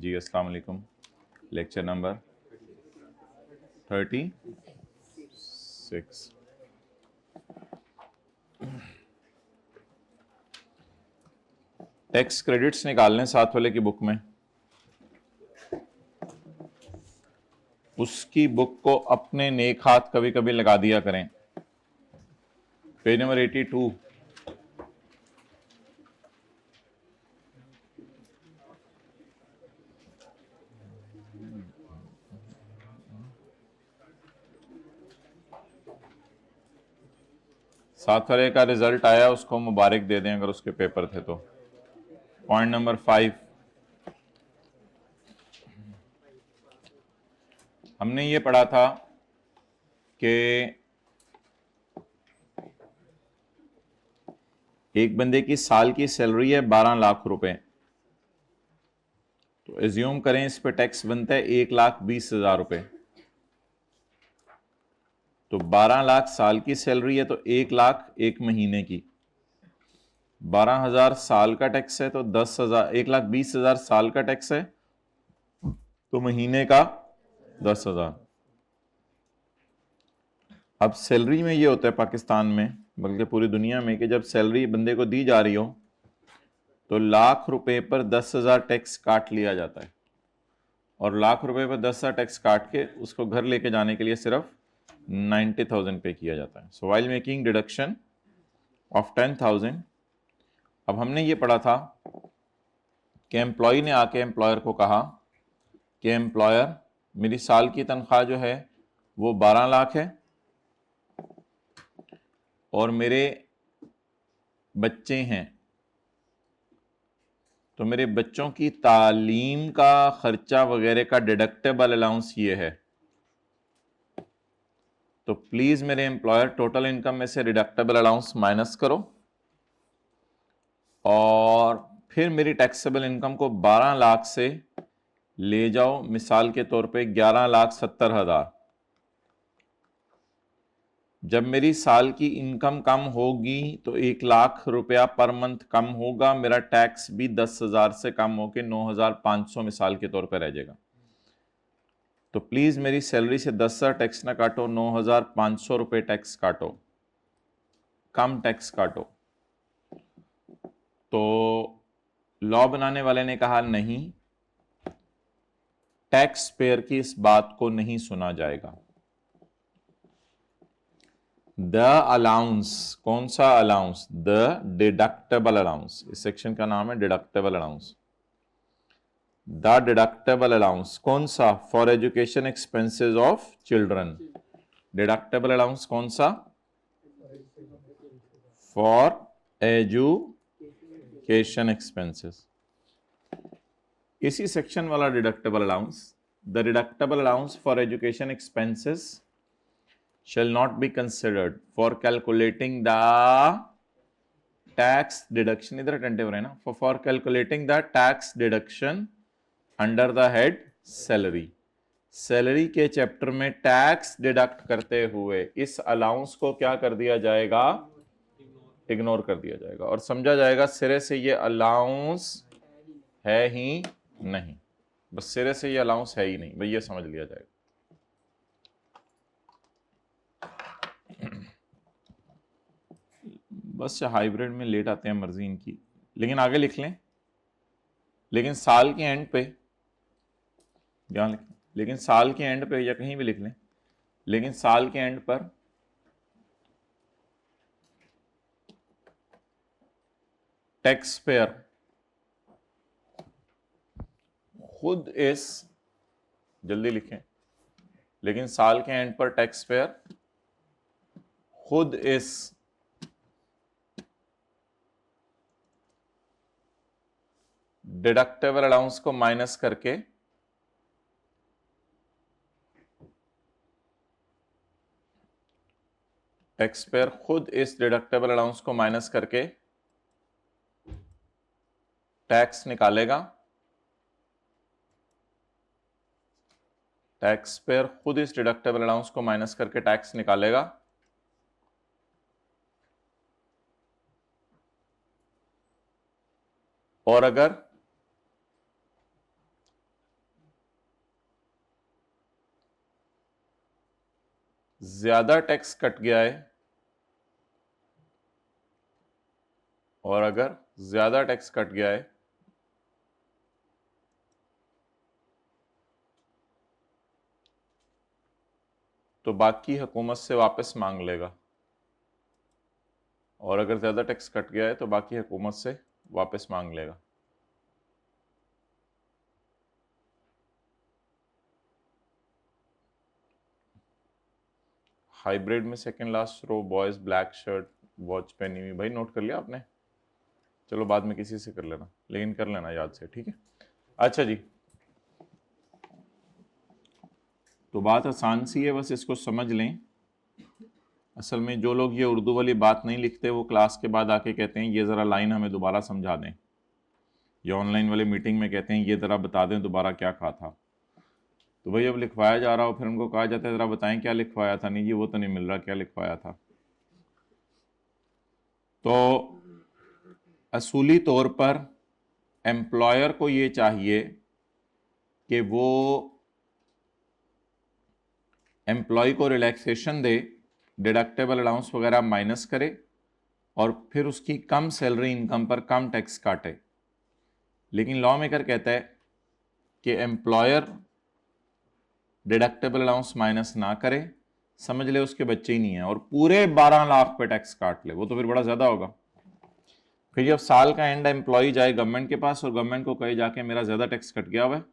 जी अस्सलाम वालेकुम। Lecture number 36। Tax credits निकालने साथ वाले की बुक में, उसकी बुक को अपने नेक हाथ कभी कभी लगा दिया करें। Page number 82। साथ वाले का रिजल्ट आया, उसको मुबारक दे दें अगर उसके पेपर थे तो। पॉइंट नंबर 5, हमने ये पढ़ा था कि एक बंदे की साल की सैलरी है 12 लाख रुपए, तो एज्यूम करें इस पे टैक्स बनता है 1,20,000 रुपए। तो 12 लाख साल की सैलरी है तो 1 लाख एक महीने की, 12,000 साल का टैक्स है तो 10,000, 1,20,000 साल का टैक्स है तो महीने का 10,000। अब सैलरी में ये होता है पाकिस्तान में, बल्कि पूरी दुनिया में, कि जब सैलरी बंदे को दी जा रही हो तो लाख रुपए पर 10,000 टैक्स काट लिया जाता है, और लाख रुपए पर 10,000 टैक्स काट के उसको घर लेके जाने के लिए सिर्फ 90,000 पे किया जाता है। So while making deduction of 10,000, अब हमने ये पढ़ा था कि एम्प्लॉय ने आके एम्प्लॉयर को कहा कि एम्प्लॉयर, मेरी साल की तनख्वाह जो है वो 12 लाख है और मेरे बच्चे हैं, तो मेरे बच्चों की तालीम का खर्चा वगैरह का डिडक्टेबल अलाउंस ये है, तो प्लीज मेरे एम्प्लॉयर टोटल इनकम में से डिडक्टेबल अलाउंस माइनस करो और फिर मेरी टैक्सेबल इनकम को 12 लाख से ले जाओ, मिसाल के तौर पे 11,70,000। जब मेरी साल की इनकम कम होगी तो 1 लाख रुपया पर मंथ कम होगा, मेरा टैक्स भी 10,000 से कम होकर 9,500 मिसाल के तौर पर रह जाएगा। तो प्लीज मेरी सैलरी से 10,000 टैक्स ना काटो, 9,500 रुपए टैक्स काटो, कम टैक्स काटो। तो लॉ बनाने वाले ने कहा नहीं, टैक्स पेयर की इस बात को नहीं सुना जाएगा। द अलाउंस, कौन सा अलाउंस? The deductible allowance. इस सेक्शन का नाम है deductible allowance. The deductible allowance कौन सा? For education expenses of children. Deductible allowance कौन सा? For education expenses. इसी सेक्शन वाला deductible allowance, the deductible allowance for education expenses shall not be considered for calculating the tax deduction, इधर attentive रहे ना, for calculating the tax deduction under the head salary। Salary के chapter में tax deduct करते हुए इस allowance को क्या कर दिया जाएगा? इग्नोर कर दिया जाएगा और समझा जाएगा सिरे से ये अलाउंस है ही नहीं, बस सिरे से ये अलाउंस है ही नहीं, भाई ये समझ लिया जाएगा। बस हाइब्रिड में लेट आते हैं, मर्जी इनकी, लेकिन आगे लिख लें, लेकिन साल के एंड पे, यहां लिख, लेकिन साल के एंड पे या कहीं भी लिख लें, लेकिन साल के एंड पर टैक्स पेयर खुद इस, जल्दी लिखें, लेकिन साल के एंड पर टैक्स पेयर खुद इस डिडक्टेबल अलाउंस को माइनस करके टैक्स पेयर खुद इस डिडक्टेबल अलाउंस को माइनस करके टैक्स निकालेगा। टैक्स पेयर खुद इस डिडक्टेबल अलाउंस को माइनस करके टैक्स निकालेगा और अगर ज्यादा टैक्स कट गया है और अगर ज्यादा टैक्स कट गया है तो बाकी हुकूमत से वापस मांग लेगा, और अगर ज्यादा टैक्स कट गया है तो बाकी हुकूमत से वापस मांग लेगा। हाइब्रिड में second last row, boys black shirt watch पहनी हुई। भाई नोट कर लिया आपने? चलो बाद में किसी से कर लेना, लेकिन कर लेना याद से, ठीक है? अच्छा जी, तो बात आसान सी है, बस इसको समझ लें। असल में जो लोग ये उर्दू वाली बात नहीं लिखते वो क्लास के बाद आके कहते हैं ये ज़रा लाइन हमें दोबारा समझा दें, या ऑनलाइन वाले मीटिंग में कहते हैं ये ज़रा बता दें दोबारा क्या कहा था। तो भाई अब लिखवाया जा रहा हो, फिर उनको कहा जाता है ज़रा बताएं क्या लिखवाया था। नहीं जी वो तो नहीं मिल रहा क्या लिखवाया था। तो असूली तौर पर एम्प्लॉयर को ये चाहिए कि वो एम्प्लॉय को रिलैक्सेशन दे, डिडक्टेबल अलाउंस वगैरह माइनस करे और फिर उसकी कम सैलरी इनकम पर कम टैक्स काटे। लेकिन लॉ मेकर कहता है कि एम्प्लॉयर डिडक्टेबल अलाउंस माइनस ना करे, समझ ले उसके बच्चे ही नहीं है, और पूरे 12 लाख पे टैक्स काट ले, वो तो फिर बड़ा ज्यादा होगा। फिर जब साल का एंड एम्प्लॉय जाए गवर्नमेंट के पास और गवर्नमेंट को कहे जाके मेरा ज्यादा टैक्स कट गया हुआ है,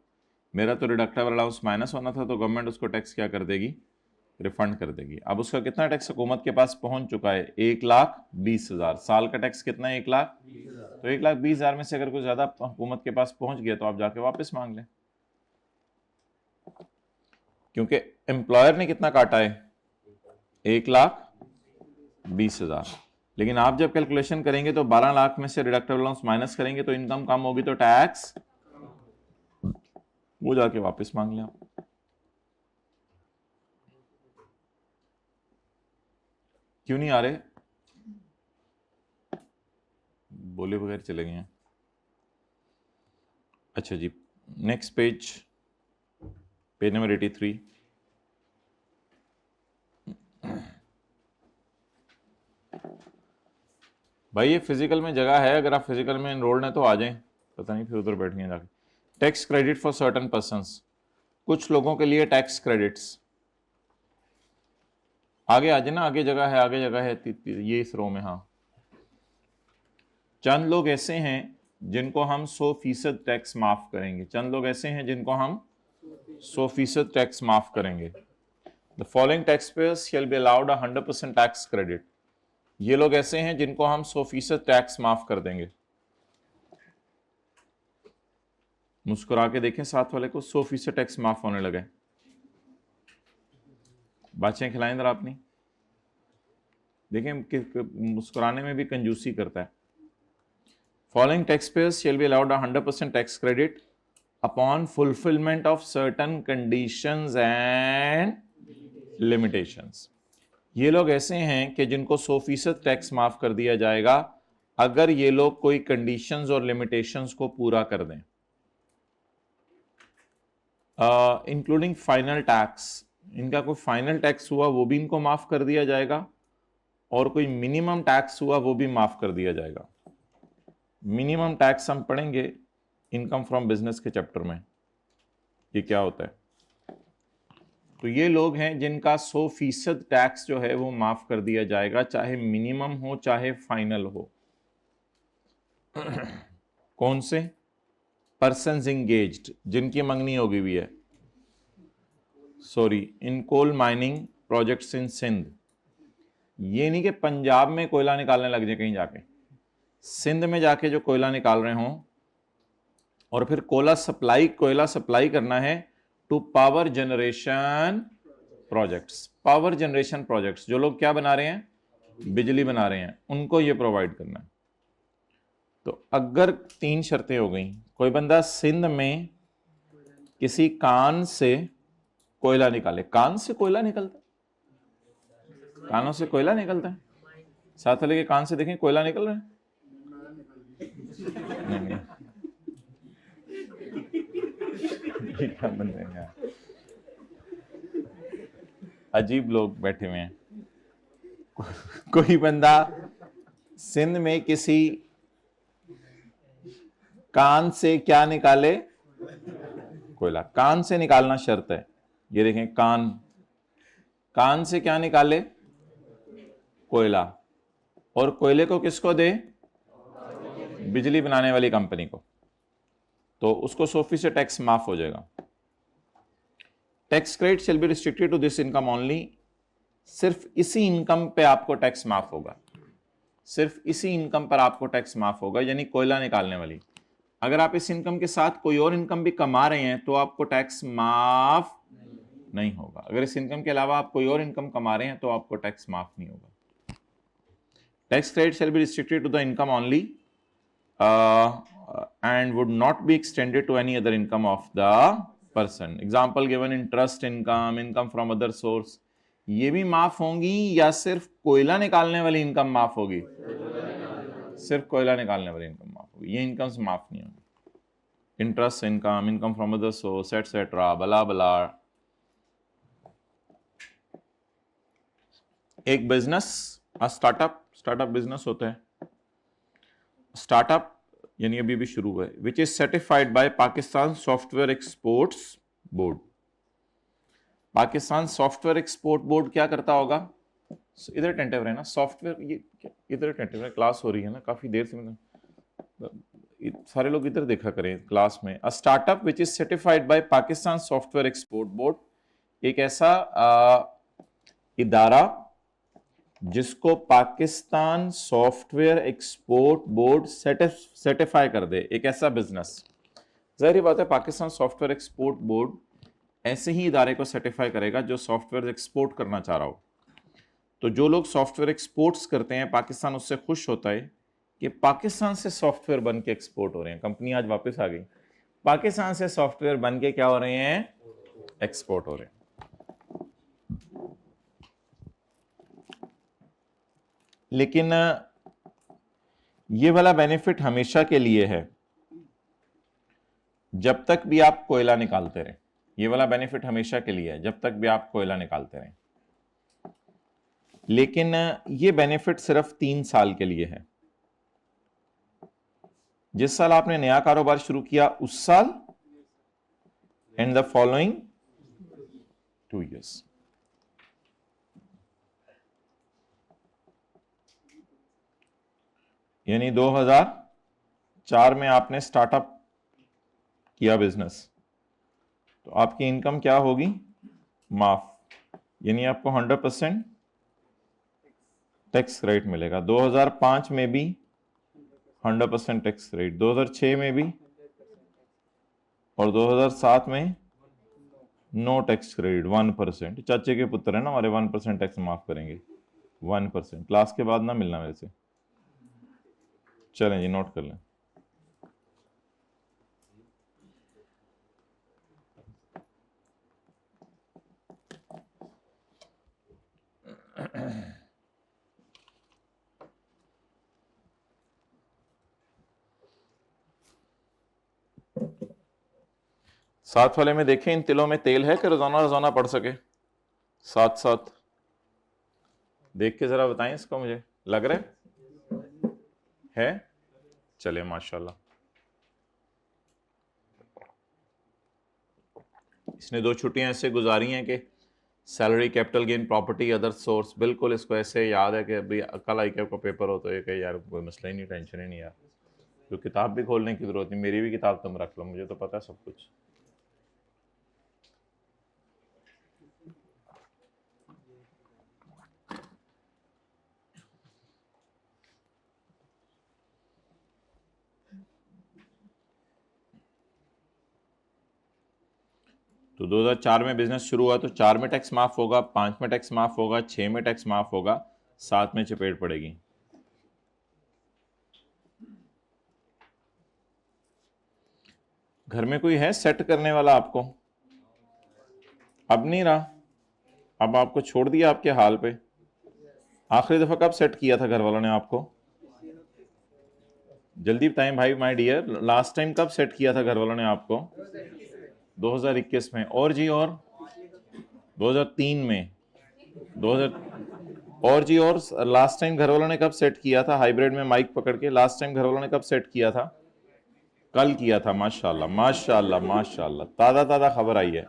मेरा तो डिडक्टेबल अलाउंस माइनस होना था, तो गवर्नमेंट उसको टैक्स क्या कर देगी? रिफंड कर देगी। अब उसका कितना टैक्स हुकूमत के पास पहुंच चुका है? 1,20,000। साल का टैक्स कितना है? 1,20,000। तो 1,20,000 में से अगर कुछ ज्यादा हुकूमत के पास पहुंच गया तो आप जाके वापस मांग लें, क्योंकि एम्प्लॉयर ने कितना काटा है? 1,20,000। लेकिन आप जब कैलकुलेशन करेंगे तो 12 लाख में से डिडक्टेबल अलाउंस माइनस करेंगे तो इनकम कम होगी, तो टैक्स वो जाके वापस मांग लें आप। क्यों नहीं आ रहे? बोले बगैर चले गए हैं। अच्छा जी, नेक्स्ट पेज, पेज नंबर 83। भाई ये फिजिकल में जगह है, अगर आप फिजिकल में एनरोल्ड हैं तो आ जाएं, पता नहीं फिर उधर बैठ गए जाके। Tax credit for certain persons, कुछ लोगों के लिए टैक्स क्रेडिट्स। आगे आ जाए ना, आगे जगह है, आगे जगह है, ये इस रो में। हाँ, चंद लोग ऐसे हैं जिनको हम 100% टैक्स माफ करेंगे। चंद लोग ऐसे हैं जिनको हम 100% टैक्स माफ करेंगे। The following tax payers shall be allowed 100% tax credit. ये लोग ऐसे हैं जिनको हम 100% टैक्स माफ कर देंगे। मुस्कुरा के देखें साथ वाले को, 100% टैक्स माफ होने लगे। बातें खिलाएं जरा अपनी, देखें कि मुस्कुराने में भी कंजूसी करता है। Following taxpayers shall be allowed 100% tax credit upon fulfillment of certain conditions and limitations. ये लोग ऐसे हैं कि जिनको 100% टैक्स माफ कर दिया जाएगा अगर ये लोग कोई कंडीशंस और लिमिटेशंस को पूरा कर दें, इंक्लूडिंग फाइनल टैक्स। इनका कोई फाइनल टैक्स हुआ वो भी इनको माफ कर दिया जाएगा, और कोई मिनिमम टैक्स हुआ वो भी माफ कर दिया जाएगा। मिनिमम टैक्स हम पढ़ेंगे इनकम फ्रॉम बिजनेस के चैप्टर में, ये क्या होता है। तो ये लोग हैं जिनका 100% टैक्स जो है वो माफ कर दिया जाएगा, चाहे मिनिमम हो चाहे फाइनल हो। कौन से? पर्सन्स इंगेज्ड, जिनकी मंगनी होगी भी है, sorry, in coal mining projects in Sindh. ये नहीं कि पंजाब में कोयला निकालने लग जाए कहीं जाके, सिंध में जाके जो कोयला निकाल रहे हों, और फिर कोयला सप्लाई करना है to power generation projects. Power generation projects, जो लोग क्या बना रहे हैं? बिजली बना रहे हैं, उनको ये प्रोवाइड करना है। तो अगर 3 शर्तें हो गई, कोई बंदा सिंध में किसी कान से कोयला निकाले, कान से कोयला निकलता है, कानों से कोयला निकलता है, साथ वाले के कान से देखें कोयला निकल रहा है? नहीं, क्या बंदे हैं यार। अजीब लोग बैठे हुए हैं। कोई बंदा सिंध में किसी कान से क्या निकाले? कोयला। कान से निकालना शर्त है। ये देखें, कान, कान से क्या निकाले? कोयला। और कोयले को किसको दे? बिजली बनाने वाली कंपनी को। तो उसको 100% से टैक्स माफ हो जाएगा। Tax credit shall be restricted to this income only. सिर्फ इसी इनकम पे आपको टैक्स माफ होगा, सिर्फ इसी इनकम पर आपको टैक्स माफ होगा, यानी कोयला निकालने वाली। अगर आप इस इनकम के साथ कोई और इनकम भी कमा रहे हैं तो आपको टैक्स माफ नहीं होगा। अगर इस इनकम के अलावा आप कोई और इनकम कमा रहे हैं तो आपको टैक्स माफ नहीं होगा। Tax credit shall be restricted to the income only and would not be extended to any other income of the person. Example given in trust income, income from other source. ये भी माफ होंगी या सिर्फ कोयला निकालने वाली इनकम माफ होगी? सिर्फ कोयला निकालने वाली इनकम माफ होगी, ये इनकम्स माफ नहीं होंगी। Interest income, income from other source etcetera, बला बला। एक बिजनेस, स्टार्टअप बिजनेस होता है। स्टार्टअप यानी अभी भी शुरू हुआ है। Which is certified by Pakistan software exports board. Pakistan software export board क्या करता होगा? इधर अटेंटिव रहना, सॉफ्टवेयर, ये इधर अटेंटिव है, क्लास हो रही है ना काफी देर से, मतलब सारे लोग इधर देखा करें क्लास में। A startup which is certified by Pakistan software export board, एक ऐसा इदारा जिसको Pakistan software export board certify कर दे, एक ऐसा बिजनेस। जाहिर बात है पाकिस्तान सॉफ्टवेयर एक्सपोर्ट बोर्ड ऐसे ही इदारे को सर्टिफाई करेगा जो सॉफ्टवेयर एक्सपोर्ट करना चाह रहा हो। तो जो लोग सॉफ्टवेयर एक्सपोर्ट्स करते हैं, पाकिस्तान उससे खुश होता है कि पाकिस्तान से सॉफ्टवेयर बन के एक्सपोर्ट हो रहे हैं। कंपनी आज वापस आ गई, पाकिस्तान से सॉफ्टवेयर बन के क्या हो रहे हैं? एक्सपोर्ट हो रहे हैं। लेकिन ये वाला बेनिफिट हमेशा के लिए है जब तक भी आप कोयला निकालते रहें। ये वाला बेनिफिट हमेशा के लिए है जब तक भी आप कोयला निकालते रहें। लेकिन ये बेनिफिट सिर्फ 3 साल के लिए है। जिस साल आपने नया कारोबार शुरू किया उस साल एंड द फॉलोइंग 2 years। यानी 2004 में आपने स्टार्टअप किया बिजनेस, तो आपकी इनकम क्या होगी? माफ, यानी आपको 100% टैक्स क्रेडिट मिलेगा। 2005 में भी 100% टैक्स क्रेडिट, 2006 में भी, और 2007 में नो टैक्स क्रेडिट 1%। चाचे के पुत्र है ना हमारे, 1% टैक्स माफ करेंगे, 1%। क्लास के बाद ना मिलना मेरे से। चलें जी, नोट कर लें। साथ वाले में देखें, इन तिलों में तेल है कि रोजाना रोजाना पढ़ सके? साथ साथ देख के जरा बताएं इसको, मुझे लग रहा है? चले माशाल्लाह। इसने 2 छुट्टियां ऐसे गुजारी हैं कि salary, capital gain, property, other source, बिल्कुल इसको ऐसे याद है कि अभी कल आई का पेपर हो तो ये कहे यार कोई मसला ही नहीं, टेंशन ही नहीं यार, तो किताब भी खोलने की जरूरत नहीं, मेरी भी किताब तुम रख लो, मुझे तो पता है सब कुछ। तो 2004 में बिजनेस शुरू हुआ तो 4 में टैक्स माफ होगा, 5 में टैक्स माफ होगा, 6 में टैक्स माफ होगा, 7 में चपेट पड़ेगी। घर में कोई है सेट करने वाला आपको? अब नहीं रहा, अब आपको छोड़ दिया आपके हाल पे। आखिरी दफा कब सेट किया था घर वालों ने आपको? जल्दी बताएं भाई माय डियर, लास्ट टाइम कब सेट किया था घर वालों ने आपको? 2021 में। और जी, और 2003 में। 2000 और जी। और लास्ट टाइम घर वालों ने कब सेट किया था हाइब्रिड में माइक पकड़ के? लास्ट टाइम घर वालों ने कब सेट किया था? कल किया था। माशाल्लाह माशाल्लाह माशाल्लाह, ताज़ा ताज़ा खबर आई है।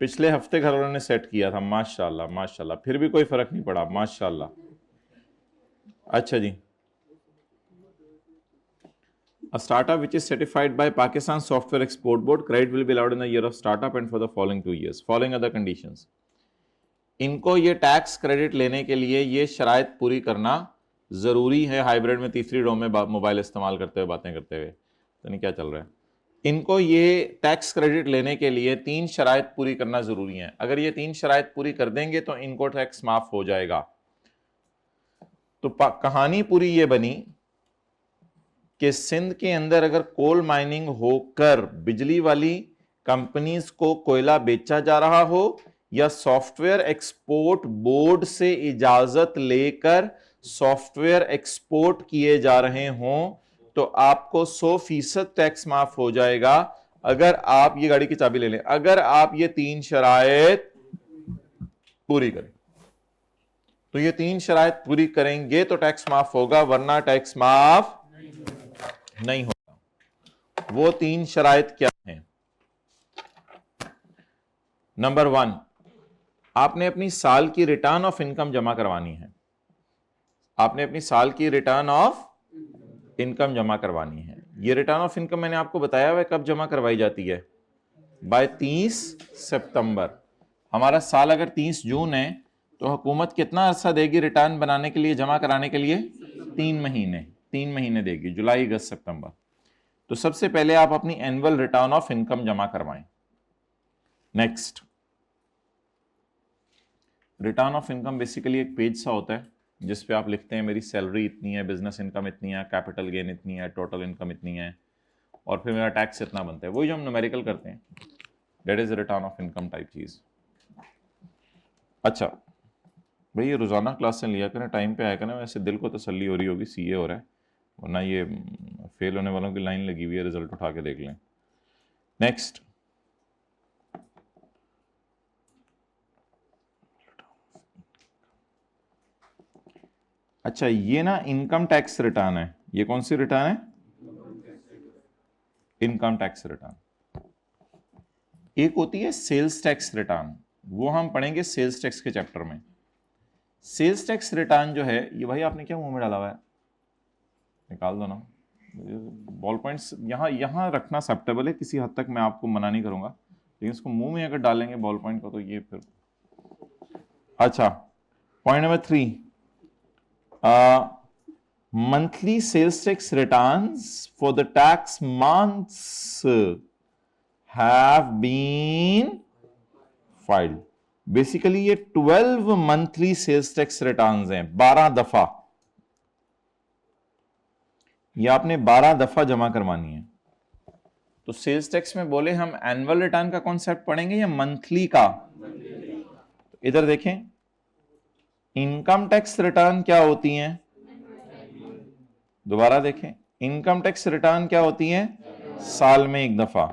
पिछले हफ्ते घर वालों ने सेट किया था। माशाल्लाह माशाल्लाह, फिर भी कोई फर्क नहीं पड़ा। माशाल्लाह। अच्छा जी। A startup which is certified by Pakistan Software Export Board, credit will be allowed in the year of startup and for the following 2 years. Following other conditions. इनको ये टैक्स क्रेडिट लेने के लिए ये शराइत पूरी करना ज़रूरी है। हाइब्रिड में तीसरी रो में मोबाइल इस्तेमाल करते हुए बातें करते हुए तो नहीं क्या चल रहा है। इनको ये टैक्स क्रेडिट लेने के लिए 3 शराइत पूरी करना ज़रूरी है। अगर ये 3 शराइत पूरी कर देंगे तो इनको टैक्स माफ़ हो जाएगा। तो कहानी पूरी ये बनी कि सिंध के अंदर अगर कोल माइनिंग होकर बिजली वाली कंपनीज को कोयला बेचा जा रहा हो या सॉफ्टवेयर एक्सपोर्ट बोर्ड से इजाजत लेकर सॉफ्टवेयर एक्सपोर्ट किए जा रहे हों तो आपको 100% टैक्स माफ हो जाएगा। अगर आप ये गाड़ी की चाबी ले लें, अगर आप ये 3 शराइत पूरी करें तो ये 3 शराइत पूरी करेंगे तो टैक्स माफ होगा, वरना टैक्स माफ नहीं होगा। वो 3 शराइत क्या हैं? नंबर 1, आपने अपनी साल की रिटर्न ऑफ इनकम जमा करवानी है। आपने अपनी साल की रिटर्न ऑफ इनकम जमा करवानी है। ये रिटर्न ऑफ इनकम मैंने आपको बताया हुआ कब जमा करवाई जाती है? बाय 30 सितंबर। हमारा साल अगर 30 जून है तो हुकूमत कितना अरसा देगी रिटर्न बनाने के लिए, जमा कराने के लिए? 3 महीने। 3 महीने देगी, जुलाई अगस्त सितंबर। तो सबसे पहले आप अपनी एनुअल रिटर्न ऑफ इनकम जमा करवाएं। Next, return of income basically एक पेज सा होता है जिस पे आप लिखते हैं मेरी सैलरी इतनी है, बिजनेस इनकम इतनी है, कैपिटल गेन इतनी है, टोटल इनकम इतनी है और फिर मेरा टैक्स इतना बनता है। वही जो हम न्यूमेरिकल करते हैं, that is return of income type चीज। अच्छा भाई, ये रोजाना क्लास से लिया करें, टाइम पे आया करें, वैसे दिल को तसल्ली हो रही होगी, सीए हो रहा है, वरना ये फेल होने वालों की लाइन लगी हुई है, रिजल्ट उठा के देख लें। नेक्स्ट, अच्छा ये ना इनकम टैक्स रिटर्न है। ये कौन सी रिटर्न है? Income tax return. एक होती है सेल्स टैक्स रिटर्न, वो हम पढ़ेंगे सेल्स टैक्स के चैप्टर में। सेल्स टैक्स रिटर्न जो है ये, भाई आपने क्या मुंह में डाला हुआ है? निकाल दो ना। बॉल पॉइंट्स यहां रखना एक्सेप्टेबल है, किसी हद तक मैं आपको मना नहीं करूंगा, लेकिन इसको मुंह में अगर डालेंगे बॉल पॉइंट को तो ये फिर। अच्छा, point number 3, monthly sales tax returns for the tax months have been filed. Basically ये 12 मंथली सेल्स टैक्स रिटर्न्स हैं, 12 दफा। ये आपने 12 दफा जमा करवानी है। तो सेल्स टैक्स में बोले हम एनुअल रिटर्न का कॉन्सेप्ट पढ़ेंगे या मंथली का? तो इधर देखें, इनकम टैक्स रिटर्न क्या होती हैं? दोबारा देखें, इनकम टैक्स रिटर्न क्या होती हैं? साल में एक दफा।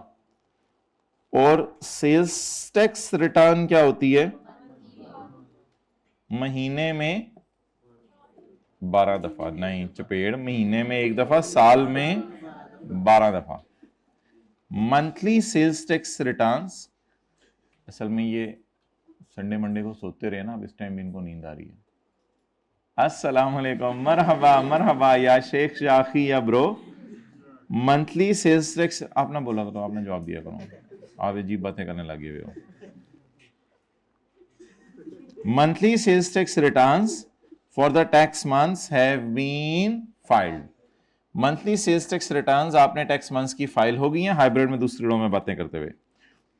और सेल्स टैक्स रिटर्न क्या होती है? महीने में 12 दफा। नहीं चपेड़, महीने में एक दफा, साल में 12 दफा। मंथली सेल्स टैक्स रिटर्न्स, असल में ये संडे मंडे को सोते रहे ना, अब इस टाइम भी इनको नींद आ रही है। अस्सलाम वालेकुम, मरहबा मरहबा या शेख शाखी या ब्रो। मंथली सेल्स टैक्स, आप ना बोला करो, आपने जवाब दिया करो, आप अजीब बातें करने लगे हुए हो। Monthly sales tax returns for the tax months have been filed. Monthly sales tax returns आपने टैक्स मंथ्स की फाइल हो गई हैं, हाइब्रिड में दूसरी रो में बातें करते हुए।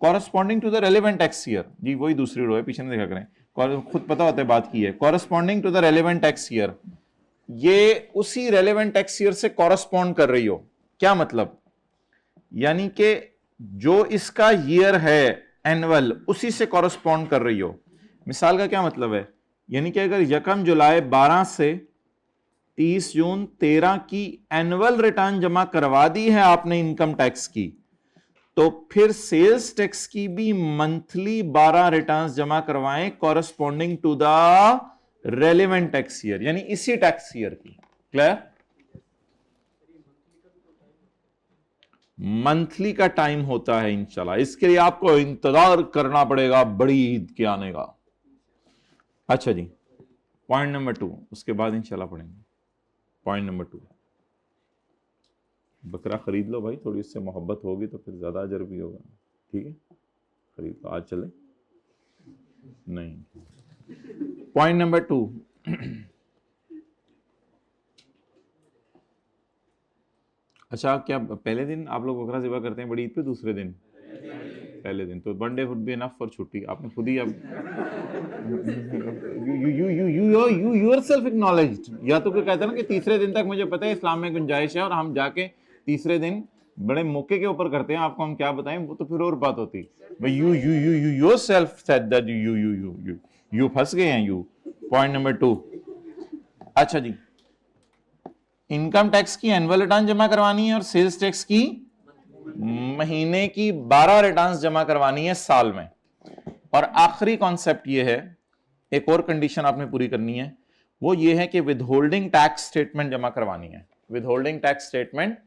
Corresponding to the relevant tax year, जी वही दूसरी रो है, पीछे नहीं देखा करें, खुद पता होता है बात की है। Corresponding to the relevant tax year, ये उसी रेलेवेंट टैक्स ईयर से कॉरस्पॉन्ड कर रही हो। क्या मतलब? यानी कि जो इसका ईयर है एनुअल, उसी से कॉरस्पॉन्ड कर रही हो। मिसाल का क्या मतलब है? यानी कि अगर 1 जुलाई 12 से 30 जून 13 की एनुअल रिटर्न जमा करवा दी है आपने इनकम टैक्स की, तो फिर सेल्स टैक्स की भी मंथली 12 रिटर्न्स जमा करवाएं corresponding to the relevant tax year, यानी इसी टैक्स ईयर की। क्लियर? मंथली का टाइम होता है इंशाल्लाह, इसके लिए आपको इंतजार करना पड़ेगा बड़ी ईद के आने का। अच्छा जी, पॉइंट नंबर 2, उसके बाद इंशाल्लाह पढ़ेंगे। पॉइंट नंबर 2, बकरा खरीद लो भाई, थोड़ी उससे मोहब्बत होगी तो फिर ज्यादा अजर भी होगा। ठीक है, खरीद लो, आज चले? नहीं। पॉइंट नंबर 2, अच्छा क्या पहले दिन आप लोग बकरा ज़िबा करते हैं बड़ी ईद पे? दूसरे दिन? पहले दिन। तो one day would be enough for छुट्टी। आपने खुद ही अब यू योरसेल्फ एक्नॉलेज्ड, या तो कोई कहता है ना कि तीसरे दिन तक मुझे पता है इस्लाम में गुंजाइश है और हम जाके तीसरे दिन बड़े मौके के ऊपर करते हैं, आपको हम क्या बताएं, वो तो फिर और बात होती। भाई you yourself said that you फंस गए हैं यू। पॉइंट नंबर 2, अच्छा जी, इनकम टैक्स की एनुअल रिटर्न जमा करवानी है और सेल्स टैक्स की महीने की 12 रिटर्न्स जमा करवानी है साल में। और आखिरी कॉन्सेप्ट ये है, एक और कंडीशन आपने पूरी करनी है, वो ये है कि विदहोल्डिंग टैक्स स्टेटमेंट जमा करवानी है। विदहोल्डिंग टैक्स स्टेटमेंट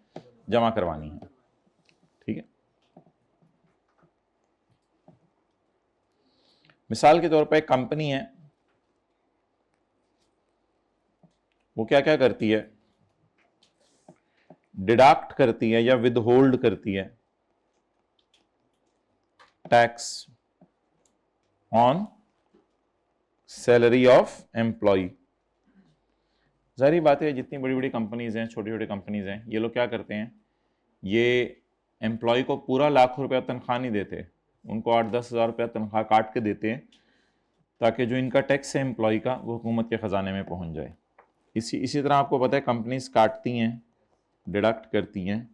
जमा करवानी है। ठीक है, मिसाल के तौर पर एक कंपनी है, वो क्या क्या करती है, डिडक्ट करती है या विदहोल्ड करती है tax on salary of employee. जाहिर बात है, जितनी बड़ी बड़ी कंपनीज हैं, छोटी छोटी कंपनीज हैं, ये लोग क्या करते हैं, ये एम्प्लॉय को पूरा लाखों रुपया तनख्वाह नहीं देते, उनको 8-10 हज़ार रुपया तनख्वाह काट के देते हैं ताकि जो इनका टैक्स है एम्प्लॉय का वो हुकूमत के ख़जाने में पहुंच जाए। इसी तरह आपको पता है कंपनीज काटती हैं, डिडक्ट करती हैं,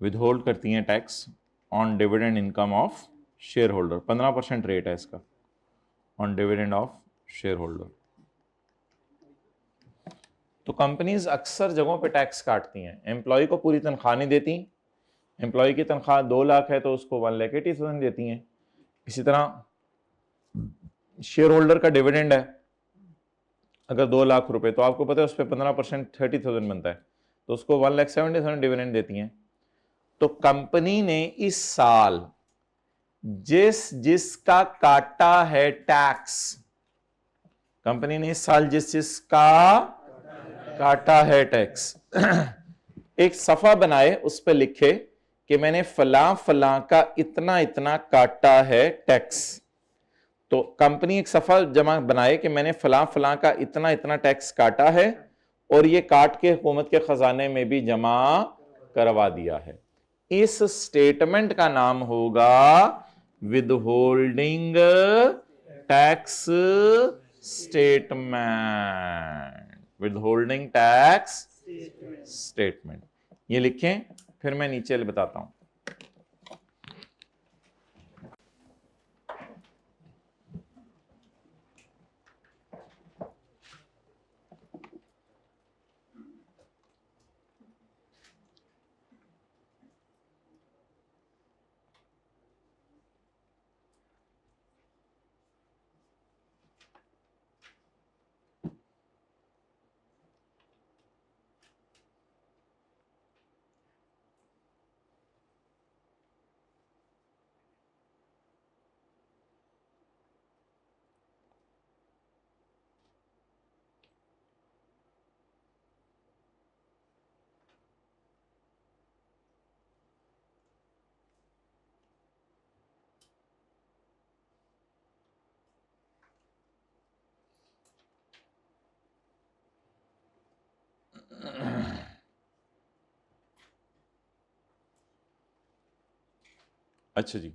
विदहोल्ड करती हैं tax on dividend income of share holder. 15% rate है इसका on dividend of share holder. तो कंपनीज अक्सर जगहों पे टैक्स काटती हैं, एम्प्लॉय को पूरी तनख्वाह नहीं देती। एम्प्लॉय की तनख्वाह 2 लाख है तो उसको 1,80,000 देती हैं। इसी तरह शेयर होल्डर का डिविडेंड है अगर 2 लाख रुपए, तो आपको पता है उस पर 15% 30,000 बनता है, तो उसको 1,70,000 डिविडेंड देती हैं। तो कंपनी ने इस साल जिसका काटा है टैक्स, कंपनी ने इस साल जिसका काटा है टैक्स, एक सफा बनाए, उस पर लिखे कि मैंने फलां फलां का इतना इतना काटा है टैक्स। तो कंपनी एक सफा जमा बनाए कि मैंने फलां फलां का इतना इतना टैक्स काटा है और ये काट के हुकूमत के खजाने में भी जमा करवा दिया है। इस स्टेटमेंट का नाम होगा withholding tax statement. Withholding tax statement, ये लिखें, फिर मैं नीचे बताता हूं। अच्छा जी,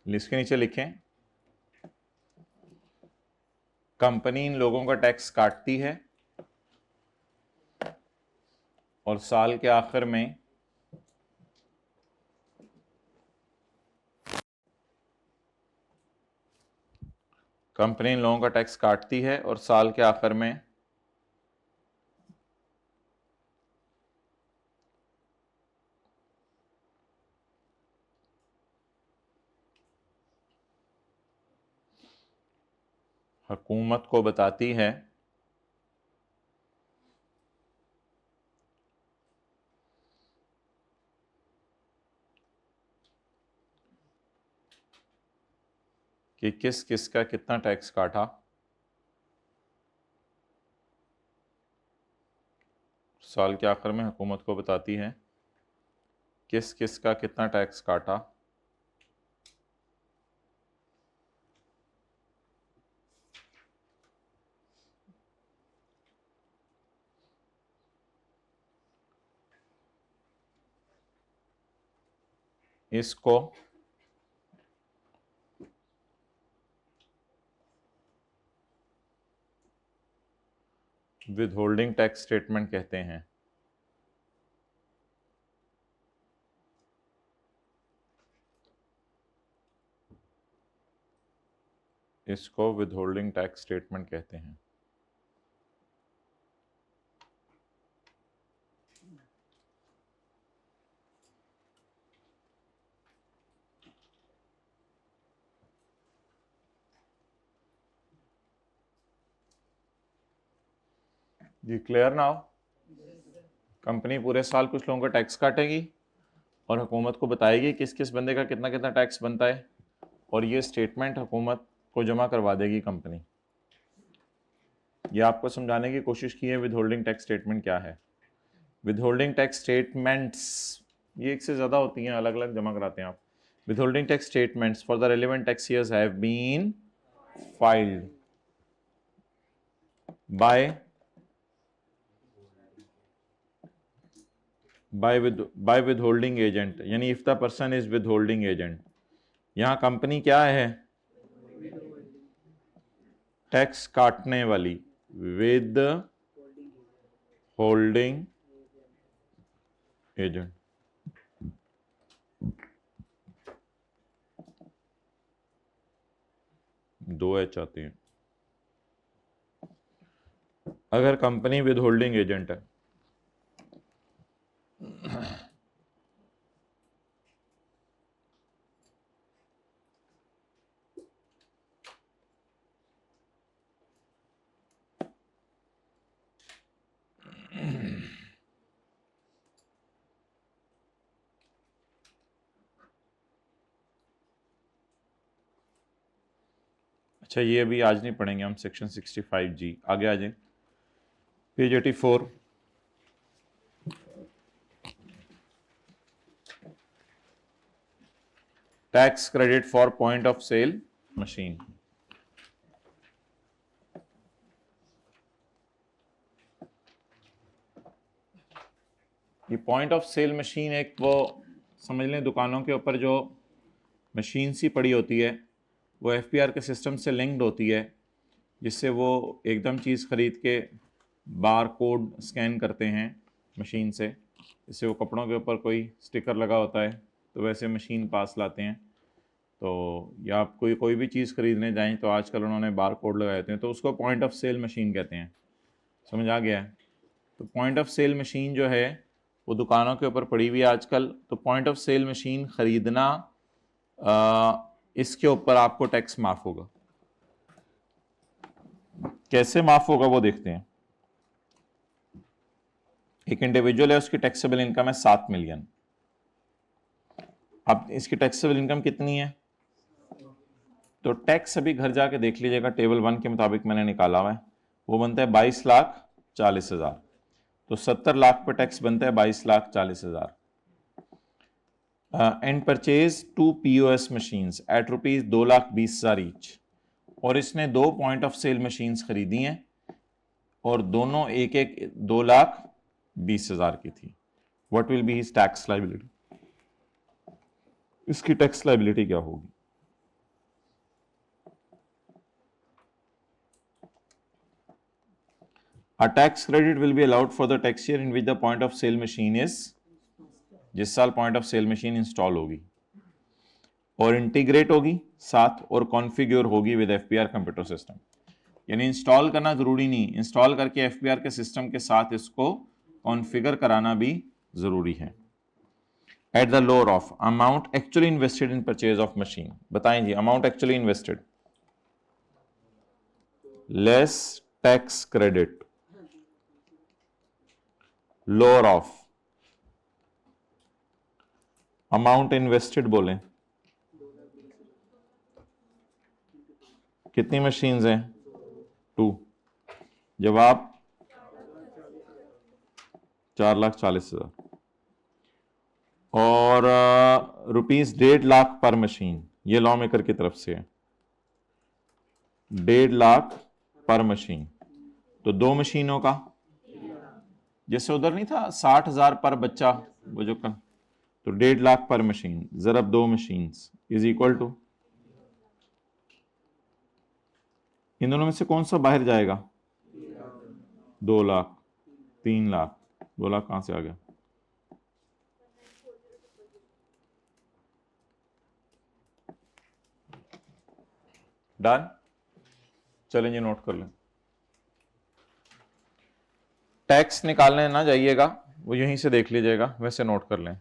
लिस्ट के नीचे लिखें कंपनी इन लोगों का टैक्स काटती है और साल के आखिर में कंपनी इन लोगों का टैक्स काटती है और साल के आखिर में हुकूमत को बताती है कि किस किस का कितना टैक्स काटा। साल के आखिर में हुकूमत को बताती है किस किस का कितना टैक्स काटा। इसको विदहोल्डिंग टैक्स स्टेटमेंट कहते हैं। इसको विदहोल्डिंग टैक्स स्टेटमेंट कहते हैं। जी क्लियर ना हो? कंपनी पूरे साल कुछ लोगों का टैक्स काटेगी और हुकूमत को बताएगी किस किस बंदे का कितना कितना टैक्स बनता है, और ये स्टेटमेंट हुकूमत को जमा करवा देगी कंपनी। ये आपको समझाने की कोशिश की है विदहोल्डिंग टैक्स स्टेटमेंट क्या है। विदहोल्डिंग टैक्स स्टेटमेंट्स ये एक से ज़्यादा होती हैं, अलग अलग जमा कराते हैं आप। Withholding tax statements for the relevant tax years have been filed by withholding agent, यानी if the person is withholding agent. यहां कंपनी क्या है? टैक्स काटने वाली, विद होल्डिंग एजेंट। दो एच आते हैं। अगर कंपनी विद होल्डिंग एजेंट है अच्छा, ये अभी आज नहीं पढ़ेंगे हम, सेक्शन 65G। आगे आ जाए, page 84। Tax credit for point of sale machine. ये पॉइंट ऑफ सेल मशीन एक वो समझ लें दुकानों के ऊपर जो मशीन सी पड़ी होती है, वो एफपीआर के सिस्टम से लिंक्ड होती है, जिससे वो एकदम चीज़ ख़रीद के बार कोड स्कैन करते हैं मशीन से। इससे वो कपड़ों के ऊपर कोई स्टिकर लगा होता है तो वैसे मशीन पास लाते हैं। तो या आप कोई भी चीज़ ख़रीदने जाएं तो आजकल उन्होंने बार कोड लगाए होते हैं, तो उसको पॉइंट ऑफ सेल मशीन कहते हैं। समझ आ गया है? तो पॉइंट ऑफ सेल मशीन जो है वो दुकानों के ऊपर पड़ी हुई है आजकल। तो पॉइंट ऑफ सेल मशीन ख़रीदना, इसके ऊपर आपको टैक्स माफ़ होगा। कैसे माफ़ होगा वो देखते हैं। एक इंडिविजुअल है, उसकी टैक्सेबल इनकम है 7 मिलियन। अब इसकी टैक्सेबल इनकम कितनी है? तो टैक्स अभी घर जाके देख लीजिएगा, टेबल 1 के मुताबिक मैंने निकाला हुआ है, वो बनता है 22,40,000। तो 70 लाख पर टैक्स बनता है 22,40,000। And purchase 2 POS machines at rupees 2,20,000 each. और इसने 2 पॉइंट ऑफ सेल मशीन्स खरीदी हैं और दोनों एक एक 2,20,000 की थी। What will be his tax liability? इसकी टैक्स लायबिलिटी क्या होगी? A tax credit will be allowed for the tax year in which the point of sale machine is, जिस साल point of sale machine install होगी और integrate होगी साथ और कॉन्फ़िगर होगी विद एफपीआर कंप्यूटर सिस्टम। यानी इंस्टॉल करना जरूरी नहीं, इंस्टॉल करके एफपीआर के सिस्टम के साथ इसको कॉन्फ़िगर कराना भी जरूरी है। At the lower of amount actually invested in purchase of machine, बताएं जी amount actually invested less tax credit, lower of amount invested बोलें, कितनी मशीन्स हैं? 2। जवाब 4,40,000 और ₹1.5 पर मशीन, ये लॉ मेकर की तरफ से है, 1.5 लाख पर मशीन। तो 2 मशीनों का, जैसे उधर नहीं था 60,000 पर बच्चा वो जो कर, तो 1.5 लाख पर मशीन जरब 2 मशीन इज इक्वल टू, इन दोनों में से कौन सा बाहर जाएगा? 2 लाख, 3 लाख, 2 लाख कहां से आ गया? डन, चलें जी नोट कर लें। टैक्स निकालने ना जाइएगा, वो यहीं से देख लीजिएगा, वैसे नोट कर लें।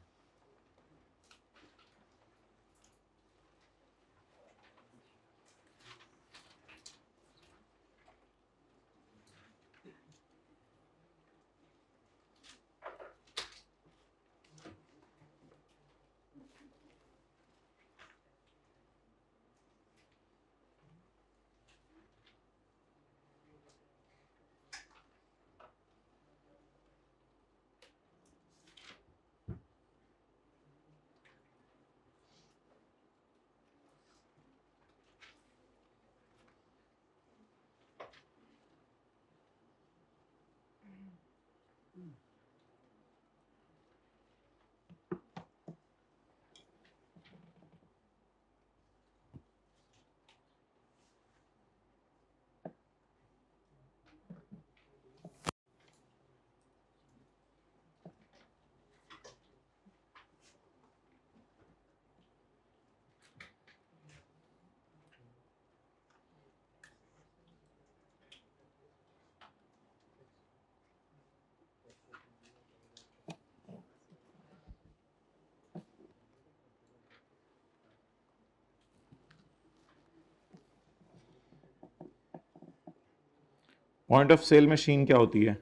पॉइंट ऑफ सेल मशीन क्या होती है?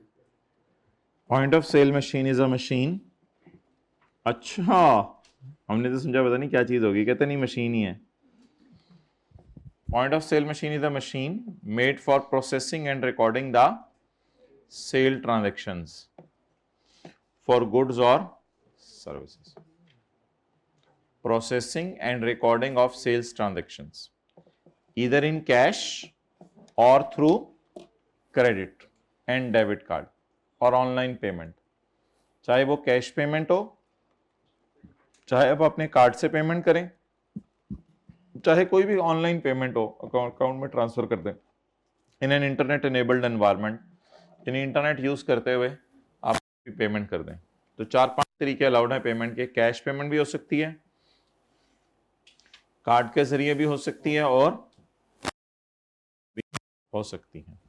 Point of sale machine is a machine, अच्छा हमने तो समझा पता नहीं क्या चीज होगी, कहते नहीं मशीन ही है। Point of sale machine is a machine made for processing and recording the sale transactions for goods और services, processing and recording of sales transactions either in cash और through credit and debit card और online payment, चाहे वो cash payment हो, चाहे आप अपने card से पेमेंट करें, चाहे कोई भी ऑनलाइन पेमेंट हो, अकाउंट में ट्रांसफर कर दें in an internet enabled environment, यानी इंटरनेट यूज करते हुए आप पेमेंट कर दें। तो 4-5 तरीके अलाउड है पेमेंट के। कैश पेमेंट भी हो सकती है, कार्ड के जरिए भी हो सकती है और भी हो सकती है।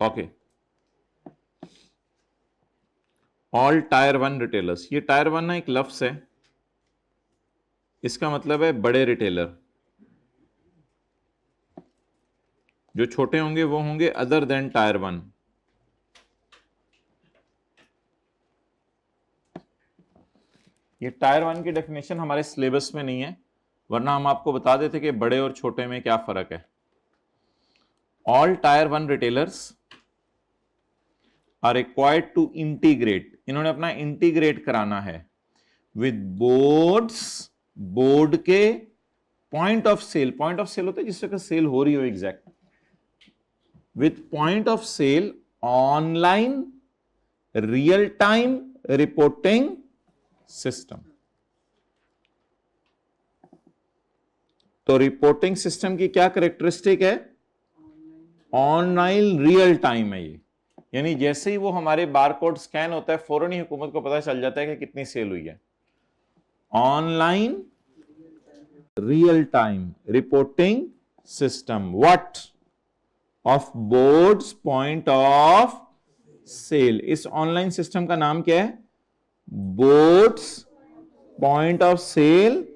ओके, ऑल टायर 1 रिटेलर्स, ये टायर 1 ना एक लफ्ज है, इसका मतलब है बड़े रिटेलर, जो छोटे होंगे वो होंगे अदर देन टायर 1। ये टायर 1 की डेफिनेशन हमारे सिलेबस में नहीं है, वरना हम आपको बता देते कि बड़े और छोटे में क्या फर्क है। All tier 1 retailers are required to integrate, इन्होंने अपना इंटीग्रेट कराना है विद बोर्ड्स, बोर्ड के point of sale, point of sale होता है जिस जगह सेल हो रही हो exact, with point of sale online real time reporting system. तो रिपोर्टिंग सिस्टम की क्या करेक्टरिस्टिक है? ऑनलाइन रियल टाइम है ये, यानी जैसे ही वो हमारे बारकोड स्कैन होता है फौरन ही हुकूमत को पता चल जाता है कि कितनी सेल हुई है। Online real time reporting system what of boards point of sale. इस ऑनलाइन सिस्टम का नाम क्या है? Boards point of sale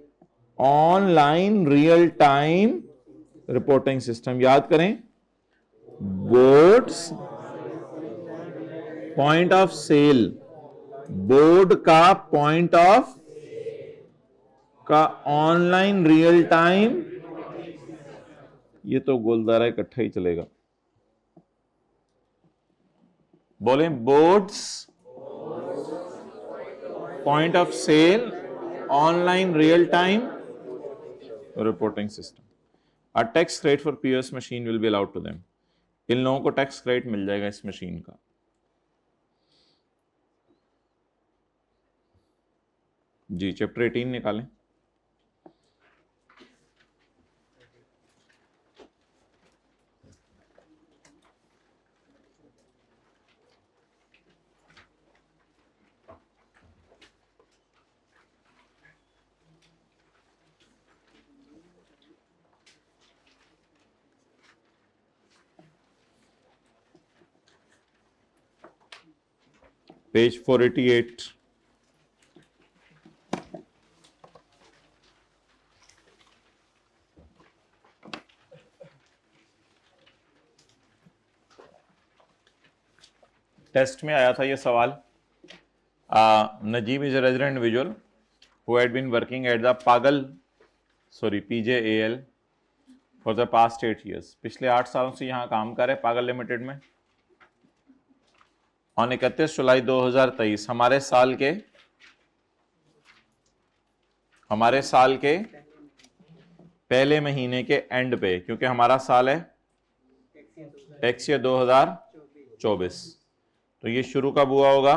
online real time reporting system. याद करें, boards point of sale, board का पॉइंट ऑफ का ऑनलाइन रियल टाइम, ये तो गोलदारा इकट्ठा ही चलेगा। बोले boards point of sale online real time reporting system. A tax credit for POS machine will be allowed to them. इन लोगों को टैक्स क्रेडिट मिल जाएगा इस मशीन का। जी, चैप्टर 18 निकालें। पेज 488। टेस्ट में आया था ये सवाल। Najeeb is a resident individual who had been working at the PJAL for the past 8 years। पिछले 8 सालों से यहाँ काम कर रहे पागल लिमिटेड में। ऑन 31 जुलाई 2023 हमारे साल के पहले महीने के एंड पे, क्योंकि हमारा साल है टैक्स ईयर 2024, तो ये शुरू कब हुआ होगा?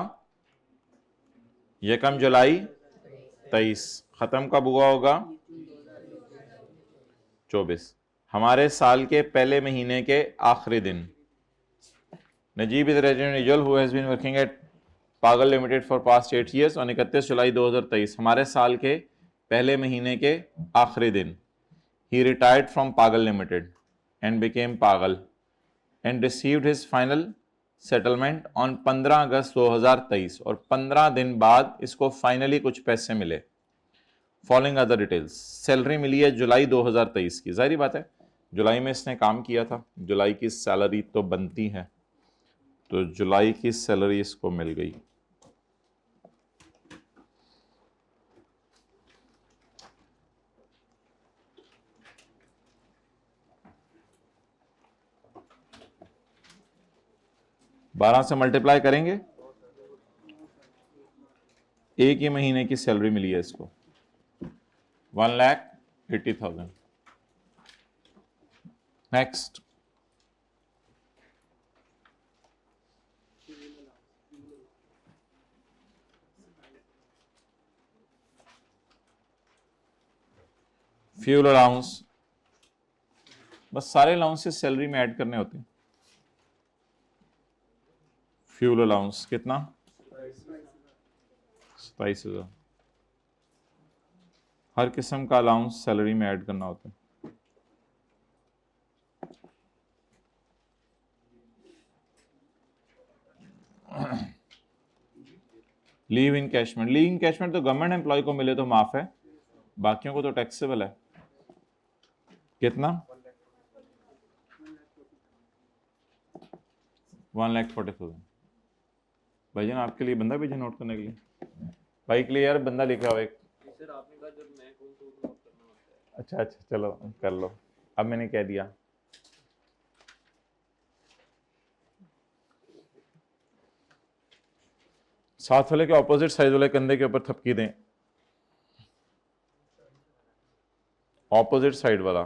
1 जुलाई 23। खत्म कब हुआ होगा? 24। हमारे साल के पहले महीने के आखिरी दिन। Najeeb is resident individual who has been working at Pagal limited for past 8 years on 31 July 2023 हमारे साल के पहले महीने के आखिरी दिन। He retired from Pagal limited and became pagal and received his final settlement on 15 August 2023 और 15 दिन बाद इसको फाइनली कुछ पैसे मिले। Following other details. सैलरी मिली है जुलाई 2023 की। जाहिर बात है जुलाई में इसने काम किया था, जुलाई की सैलरी तो बनती है, तो जुलाई की सैलरी इसको मिल गई। बारह से मल्टीप्लाई करेंगे, एक ही महीने की सैलरी मिली है इसको 1,80,000। Next, fuel allowance. बस सारे अलाउंसेस सैलरी में ऐड करने होते हैं। फ्यूल अलाउंस कितना? 27,000। हर किस्म का अलाउंस सैलरी में ऐड करना होता है। Leave encashment. लीव इनकैशमेंट तो गवर्नमेंट एम्प्लॉय को मिले तो माफ है, बाकियों को तो टैक्सेबल है। कितना? 1,40,000। भाईजान आपके लिए बंदा भेजे नोट करने के लिए? भाई के लिए यार बंदा लिख रहा हो एक। सर आपने कहा जब मैं कहूं तो नोट करना होता है। अच्छा अच्छा, चलो कर लो। अब मैंने कह दिया। साथ वाले के ऑपोजिट साइड वाले कंधे के ऊपर थपकी दें। ऑपोजिट साइड वाला।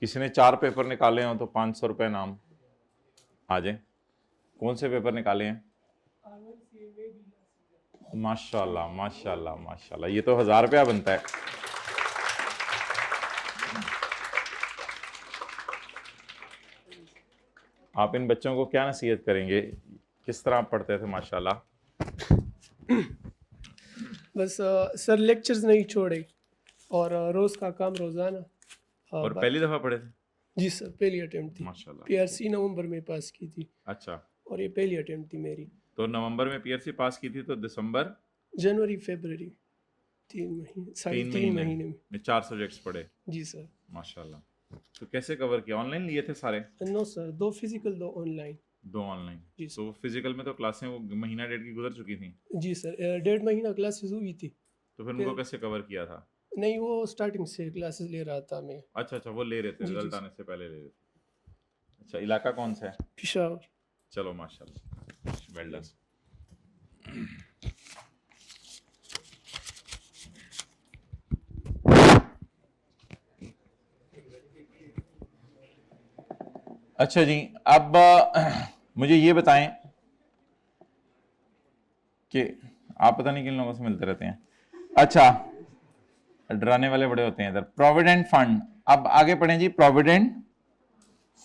किसी ने 4 पेपर निकाले हो तो 500 रुपये नाम आ जाए। कौन से पेपर निकाले हैं? माशाल्लाह माशाल्लाह माशाल्लाह, ये तो 1000 रुपया बनता है। आप इन बच्चों को क्या नसीहत करेंगे, किस तरह आप पढ़ते थे माशाल्लाह? बस सर लेक्चर्स नहीं छोड़े और रोज़ का काम रोज़ाना। और पहली दफा पढ़े थे? जी सर, पहली अटेम्प्ट थी। माशाल्लाह। पीआरसी नवंबर में पास की थी अच्छा, और ये पहली अटेम्प्ट थी मेरी। तो नवंबर में पीआरसी पास की थी, तो दिसंबर जनवरी फरवरी 3 महीने, साढ़े 3 महीने में 4 सब्जेक्ट्स पढ़े। जी सर। माशाल्लाह। तो कैसे कवर किया? ऑनलाइन लिए थे सारे? No sir, 2 physical 2 online. 2 online. जी तो फिजिकल में तो क्लासें वो महीना डेढ़ की गुजर चुकी थी, जी सर, 1.5 महीना क्लासेस हुई थी। तो फिर उनको कैसे कवर किया था? नहीं, वो स्टार्टिंग से क्लासेस ले रहा था मैं। अच्छा अच्छा, वो ले रहे थे, जी, रिजल्ट जी, आने से पहले ले रहे थे। अच्छा, इलाका कौन सा है? पेशावर। चलो माशाल्लाह, वेल डन। अच्छा जी, अब मुझे ये बताएं कि आप पता नहीं किन लोगों से मिलते रहते हैं। अच्छा, डराने वाले बड़े होते हैं इधर। प्रोविडेंट फंड, अब आगे पढ़ें जी। Provident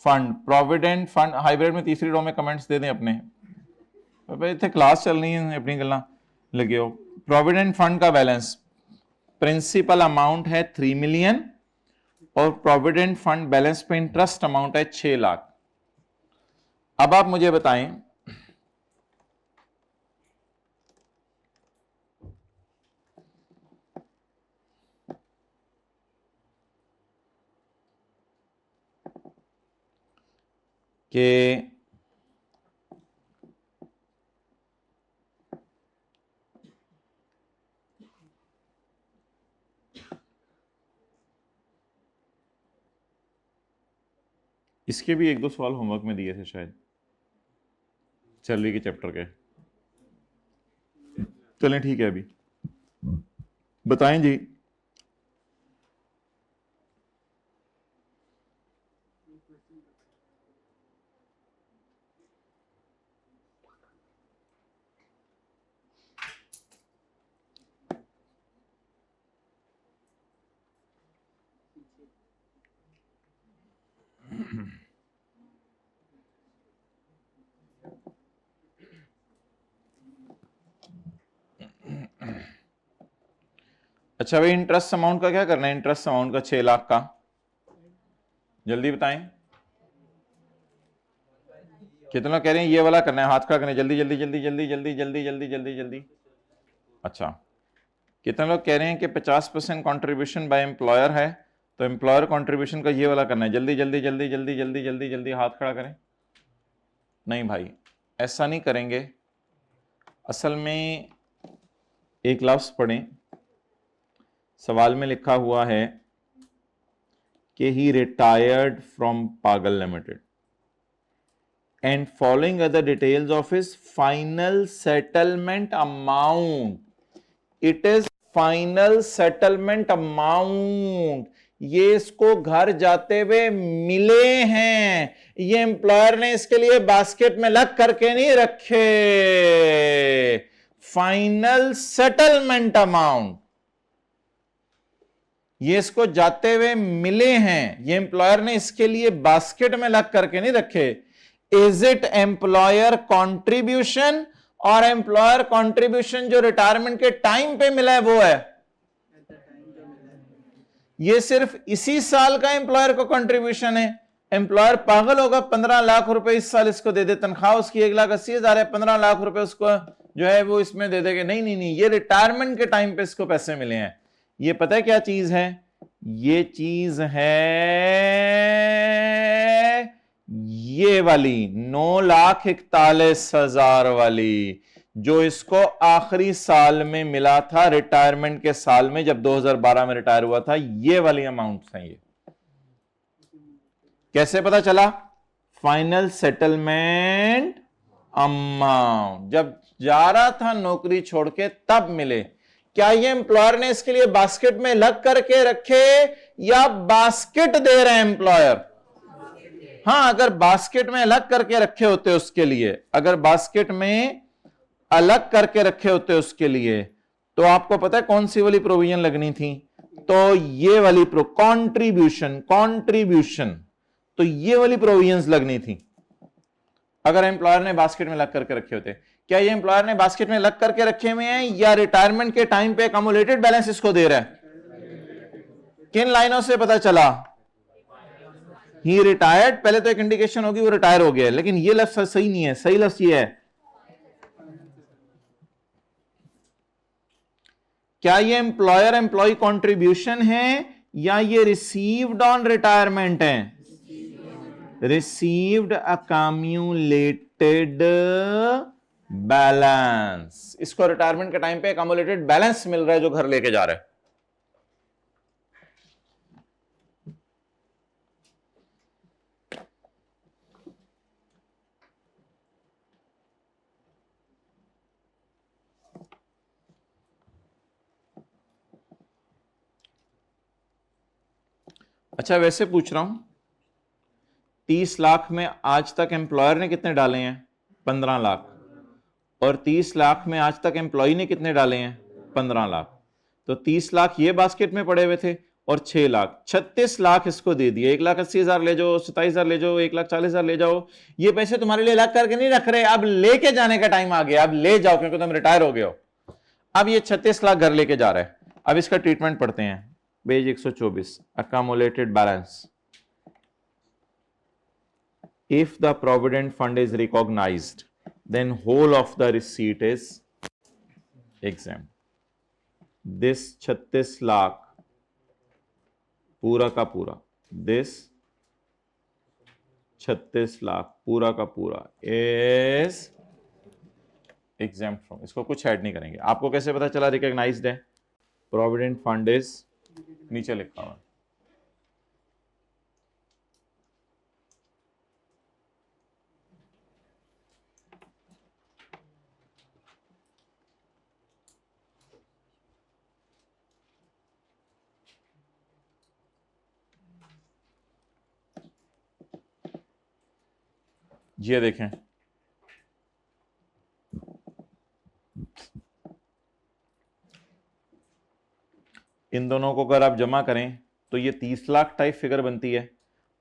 fund, provident fund hybrid में तीसरी रो में कमेंट्स दे दें अपने, इतने क्लास चल रही है, अपनी गल्ला लगे हो। प्रोविडेंट फंड का बैलेंस, प्रिंसिपल अमाउंट है 3 मिलियन और प्रोविडेंट फंड बैलेंस पे इंटरेस्ट अमाउंट है 6 लाख। अब आप मुझे बताएं कि इसके भी 1-2 सवाल होमवर्क में दिए थे शायद, सैलरी के चैप्टर के। चलें ठीक है, अभी बताएं जी। अच्छा भाई, इंटरेस्ट अमाउंट का क्या करना है? इंटरेस्ट अमाउंट का 6 लाख का जल्दी बताएं। कितना कह रहे हैं? ये वाला करना है, हाथ खड़ा करना है, जल्दी जल्दी जल्दी जल्दी जल्दी जल्दी जल्दी जल्दी जल्दी। अच्छा, कितने लोग कह रहे हैं कि 50% कॉन्ट्रीब्यूशन बाय एम्प्लॉयर है, तो एम्प्लॉयर कॉन्ट्रीब्यूशन का ये वाला करना है, जल्दी जल्दी जल्दी जल्दी जल्दी जल्दी जल्दी हाथ खड़ा करें। नहीं भाई, ऐसा नहीं करेंगे। असल में एक लफ्ज पढ़ें, सवाल में लिखा हुआ है कि ही retired from Pagal limited and following other details of his final settlement amount. It is final settlement amount. ये इसको घर जाते हुए मिले हैं, ये एम्प्लॉयर ने इसके लिए बास्केट में लग करके नहीं रखे। फाइनल सेटलमेंट अमाउंट, ये इसको जाते हुए मिले हैं, ये एम्प्लॉयर ने इसके लिए बास्केट में लग करके नहीं रखे। इज इट एम्प्लॉयर कॉन्ट्रीब्यूशन, और एम्प्लॉयर कॉन्ट्रीब्यूशन जो रिटायरमेंट के टाइम पे मिला है वो है? ये सिर्फ इसी साल का एम्प्लॉयर को कॉन्ट्रीब्यूशन है। एम्प्लॉयर पागल होगा 15 लाख रुपए इस साल इसको दे दे, तनख्वाह उसकी 1,80,000 है, 15 लाख रुपए उसको जो है वो इसमें दे देगा? नहीं नहीं नहीं, ये रिटायरमेंट के टाइम पे इसको पैसे मिले हैं। ये पता है क्या चीज है? ये चीज है ये वाली 9,41,000 वाली, जो इसको आखिरी साल में मिला था, रिटायरमेंट के साल में, जब 2012 में रिटायर हुआ था। ये वाली अमाउंट है। ये कैसे पता चला? फाइनल सेटलमेंट अमाउंट जब जा रहा था नौकरी छोड़ के तब मिले। क्या ये एम्प्लॉयर ने इसके लिए बास्केट में लग करके रखे या बास्केट दे रहे हैं एम्प्लॉयर? हाँ, अगर बास्केट में लग करके रखे होते उसके लिए, अगर बास्केट में अलग करके रखे होते उसके लिए, तो आपको पता है कौन सी वाली प्रोविजन लगनी थी? तो ये वाली कंट्रीब्यूशन, तो ये वाली प्रोविजंस लगनी थी अगर एम्प्लॉयर ने बास्केट में लग करके रखे होते। क्या ये एम्प्लॉयर ने बास्केट में लग करके रखे हुए हैं या रिटायरमेंट के टाइम पे अकोमोलेटेड बैलेंस इसको दे रहा है? किन लाइनों से पता चला? ही रिटायर्ड, पहले तो एक इंडिकेशन होगी वो रिटायर हो गया है, लेकिन ये लफ्ज सही नहीं है। सही लफ्ज ये है, क्या ये एम्प्लॉयर एम्प्लॉय कंट्रीब्यूशन है या ये रिसीव्ड ऑन रिटायरमेंट है? Received accumulated balance. इसको रिटायरमेंट के टाइम पे अकामुलेटेड बैलेंस मिल रहा है जो घर लेके जा रहा है। अच्छा, वैसे पूछ रहा हूं, 30 लाख में आज तक एम्प्लॉयर ने कितने डाले हैं? 15 लाख। और 30 लाख में आज तक एम्प्लॉय ने कितने डाले हैं? 15 लाख। तो 30 लाख ये बास्केट में पड़े हुए थे और 6 लाख, 36 लाख इसको दे दिए। 1,80,000 ले जाओ, 27,000 ले जाओ, 1,40,000 ले जाओ। ये पैसे तुम्हारे लिए अलग करके नहीं रख रहे, अब लेके जाने का टाइम आ गया, अब ले जाओ क्योंकि तुम रिटायर हो गए हो। अब ये 36 लाख घर लेके जा रहा है। अब इसका ट्रीटमेंट पढ़ते हैं, page 124, accumulated balance. If the provident fund is recognized, then whole of the receipt is exempt. This 36 lakh पूरा का पूरा, this 36 लाख पूरा का पूरा is exempt from, इसको कुछ ऐड नहीं करेंगे। आपको कैसे पता चला रिकॉग्नाइज्ड है? प्रोविडेंट फंड इज नीचे लिखा हुआ। ये देखें, इन दोनों को अगर आप जमा करें तो ये 30 लाख टाइप फिगर बनती है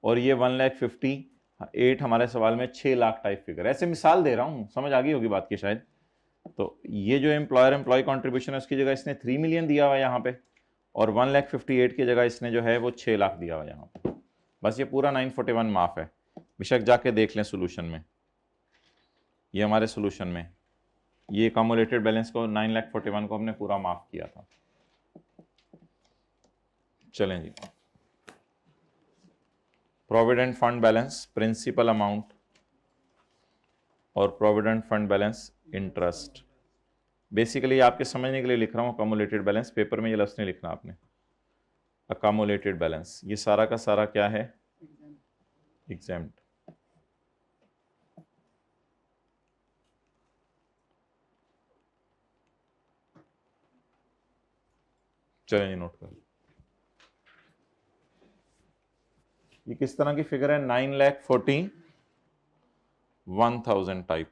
और ये 1,58,000 हमारे सवाल में 6 लाख टाइप फिगर। ऐसे मिसाल दे रहा हूं, समझ आ गई होगी बात की शायद। तो ये जो एम्प्लॉयर एम्प्लॉय कंट्रीब्यूशन है उसकी जगह इसने 3 मिलियन दिया हुआ है यहाँ पे, और 1,58,000 की जगह इसने जो है वो 6 लाख दिया हुआ है यहाँ पे। बस ये पूरा 941 माफ है। बेशक जाके देख लें सोल्यूशन में, ये हमारे सोल्यूशन में ये अकोमोलेटेड बैलेंस को 9,41,000 को हमने पूरा माफ किया था। चलें जी, provident fund balance principal amount और provident fund balance interest. Basically आपके समझने के लिए लिख रहा हूँ अकोमोलेटेड बैलेंस, पेपर में ये लफ्ज़ नहीं लिखना आपने। अकोमोलेटेड बैलेंस ये सारा का सारा क्या है? एग्जेम्प्ट। चलें नोट कर, ये किस तरह की फिगर है? 9,41,000 टाइप।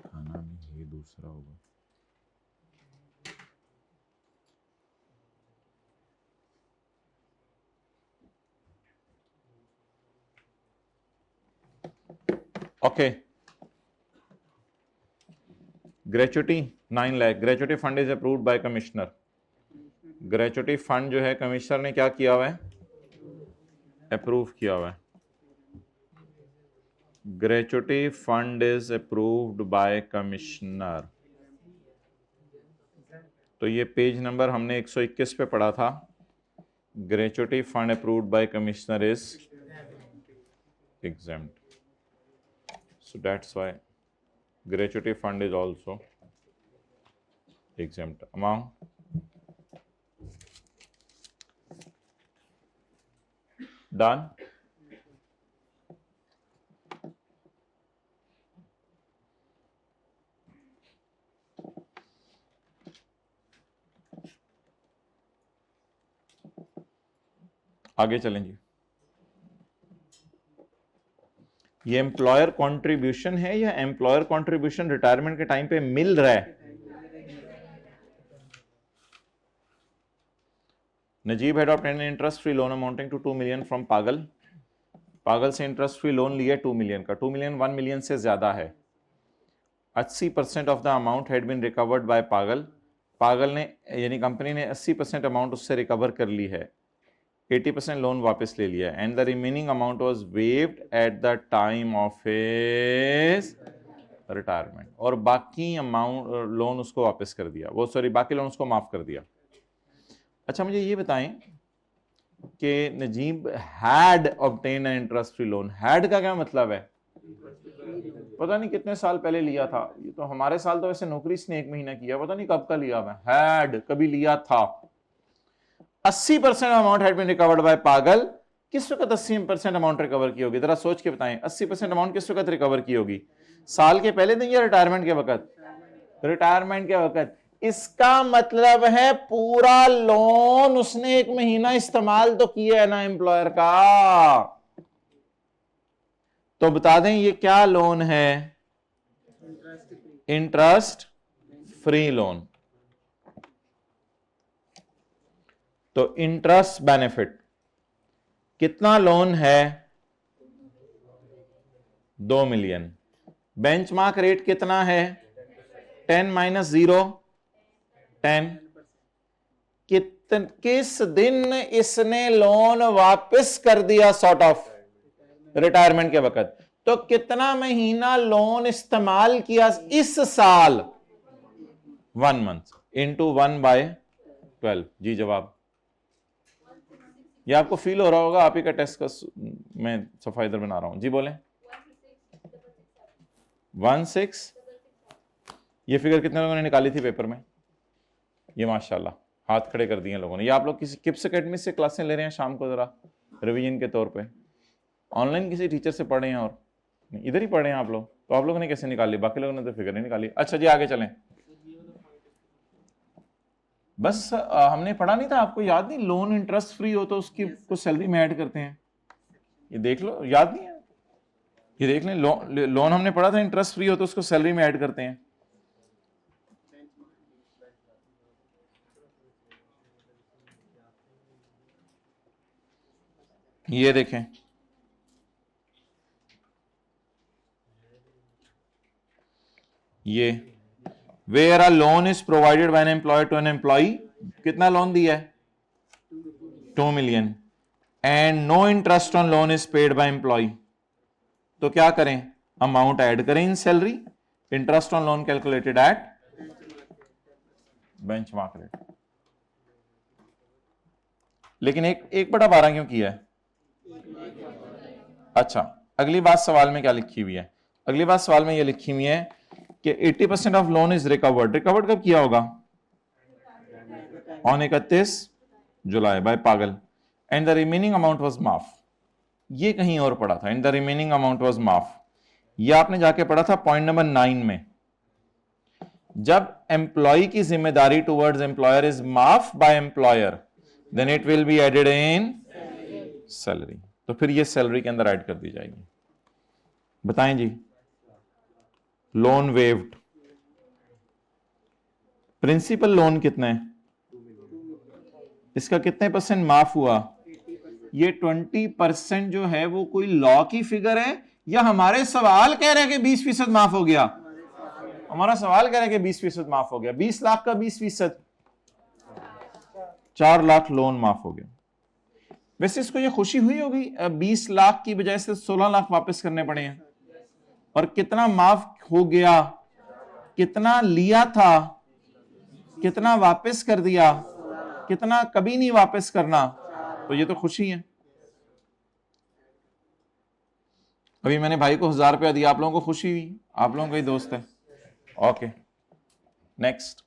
खाना नहीं, ये दूसरा होगा। Okay, gratuity 9 lakh. Gratuity fund is approved by commissioner. Gratuity fund जो है कमिश्नर ने क्या किया हुआ है? अप्रूव किया हुआ है। Gratuity fund is approved by commissioner. तो ये पेज नंबर हमने 121 पे पढ़ा था। Gratuity fund approved by commissioner is exempt. So that's why gratuity fund is also exempt. Amount done. आगे चलें जी। ये एम्प्लॉयर कंट्रीब्यूशन है या एम्प्लॉयर कंट्रीब्यूशन रिटायरमेंट के टाइम पे मिल रहा है? Najeeb had obtained an interest free loan amounting to 2 million from पागल। पागल से इंटरेस्ट फ्री लोन लिया 2 मिलियन का। 2 मिलियन 1 मिलियन से ज्यादा है। 80% of the amount had been recovered by पागल। पागल ने यानी कंपनी ने 80% अमाउंट उससे रिकवर कर ली है। 80% लोन वापस ले लिया and the remaining amount was waived at the time of his retirement. और बाकी अमाउंट लोन उसको वापस कर दिया, वो सॉरी बाकी लोन उसको माफ कर दिया। अच्छा मुझे ये बताएं कि Najeeb had obtain an interest free loan. Had का क्या मतलब है? पता नहीं कितने साल पहले लिया था। ये तो हमारे साल तो वैसे नौकरी इसने 1 महीना किया, पता नहीं कब का लिया। मैं हैड कभी लिया था। 80% amount had been recovered by पागल। किस वक्त 80% अमाउंट रिकवर की होगी? जरा सोच के बताएं। 80% अमाउंट किस वक्त रिकवर की होगी? साल के पहले दिन या रिटायरमेंट के वक्त? रिटायरमेंट के वक्त। इसका मतलब है पूरा लोन उसने 1 महीना इस्तेमाल तो किया है ना एम्प्लॉयर का। तो बता दें ये क्या लोन है? Interest free loan. तो इंटरेस्ट बेनिफिट कितना लोन है? 2 मिलियन। बेंचमार्क रेट कितना है? 10 - 0 10। किस दिन इसने लोन वापस कर दिया? सॉर्ट ऑफ रिटायरमेंट के वक्त। तो कितना महीना लोन इस्तेमाल किया इस साल? 1 मंथ इंटू 1/12। जी जवाब। ये आपको फील हो रहा होगा, आप ही का टेस्ट का मैं सफाई इधर बना रहा हूं। जी बोलें। 16। ये फिगर कितने लोगों ने निकाली थी पेपर में? ये माशाल्लाह हाथ खड़े कर दिए लोगों ने। ये आप लोग किसी किप्स एकेडमी से क्लासें ले रहे हैं शाम को जरा रिवीजन के तौर पे? ऑनलाइन किसी टीचर से पढ़े हैं? और इधर ही पढ़े हैं आप लोग? तो आप लोगों ने कैसे निकाली? बाकी लोगों ने तो फिगर नहीं निकाली। अच्छा जी आगे चलें। बस हमने पढ़ा नहीं था, आपको याद नहीं? लोन इंटरेस्ट फ्री हो तो उसकी कुछ सैलरी में ऐड करते हैं। ये देख लो, याद नहीं है? ये देख लें, लोन हमने पढ़ा था इंटरेस्ट फ्री हो तो उसको सैलरी में ऐड करते हैं। ये देखें, ये where a loan is provided by an employer to an employee. कितना लोन दिया है? 2 million and no interest on loan is paid by employee. तो क्या करें? अमाउंट ऐड करें in salary. Interest on loan calculated at benchmark rate. लेकिन 1/12 क्यों किया है? अच्छा अगली बात सवाल में क्या लिखी हुई है? अगली बात सवाल में यह लिखी हुई है कि 80% of loan is recovered. Recovered कब किया होगा? ऑन 31 जुलाई बाय पागल and the remaining amount was माफ। ये कहीं और पढ़ा था, and the remaining amount was माफ। ये आपने जाके पढ़ा था पॉइंट नंबर 9 में। जब एम्प्लॉय की जिम्मेदारी टुवर्ड्स एम्प्लॉयर इज माफ by employer then it will be added in salary. तो फिर ये सैलरी के अंदर ऐड कर दी जाएगी। बताएं जी। Loan waived. प्रिंसिपल लोन कितना है? इसका कितने % माफ हुआ? ये 20% जो है वो कोई लॉ की फिगर है या हमारे सवाल कह रहे हैं कि 20% माफ हो गया? हमारा सवाल कह रहे हैं कि 20% माफ हो गया। 20 लाख का 20%, 4 लाख लोन माफ हो गया। वैसे इसको ये खुशी हुई होगी 20 लाख की बजाय से 16 लाख वापस करने पड़े हैं। और कितना माफ हो गया? कितना लिया था, कितना वापस कर दिया, कितना कभी नहीं वापस करना। तो ये तो खुशी है। अभी मैंने भाई को 1000 रुपया दिया, आप लोगों को खुशी हुई? आप लोगों का ही दोस्त है। Okay next.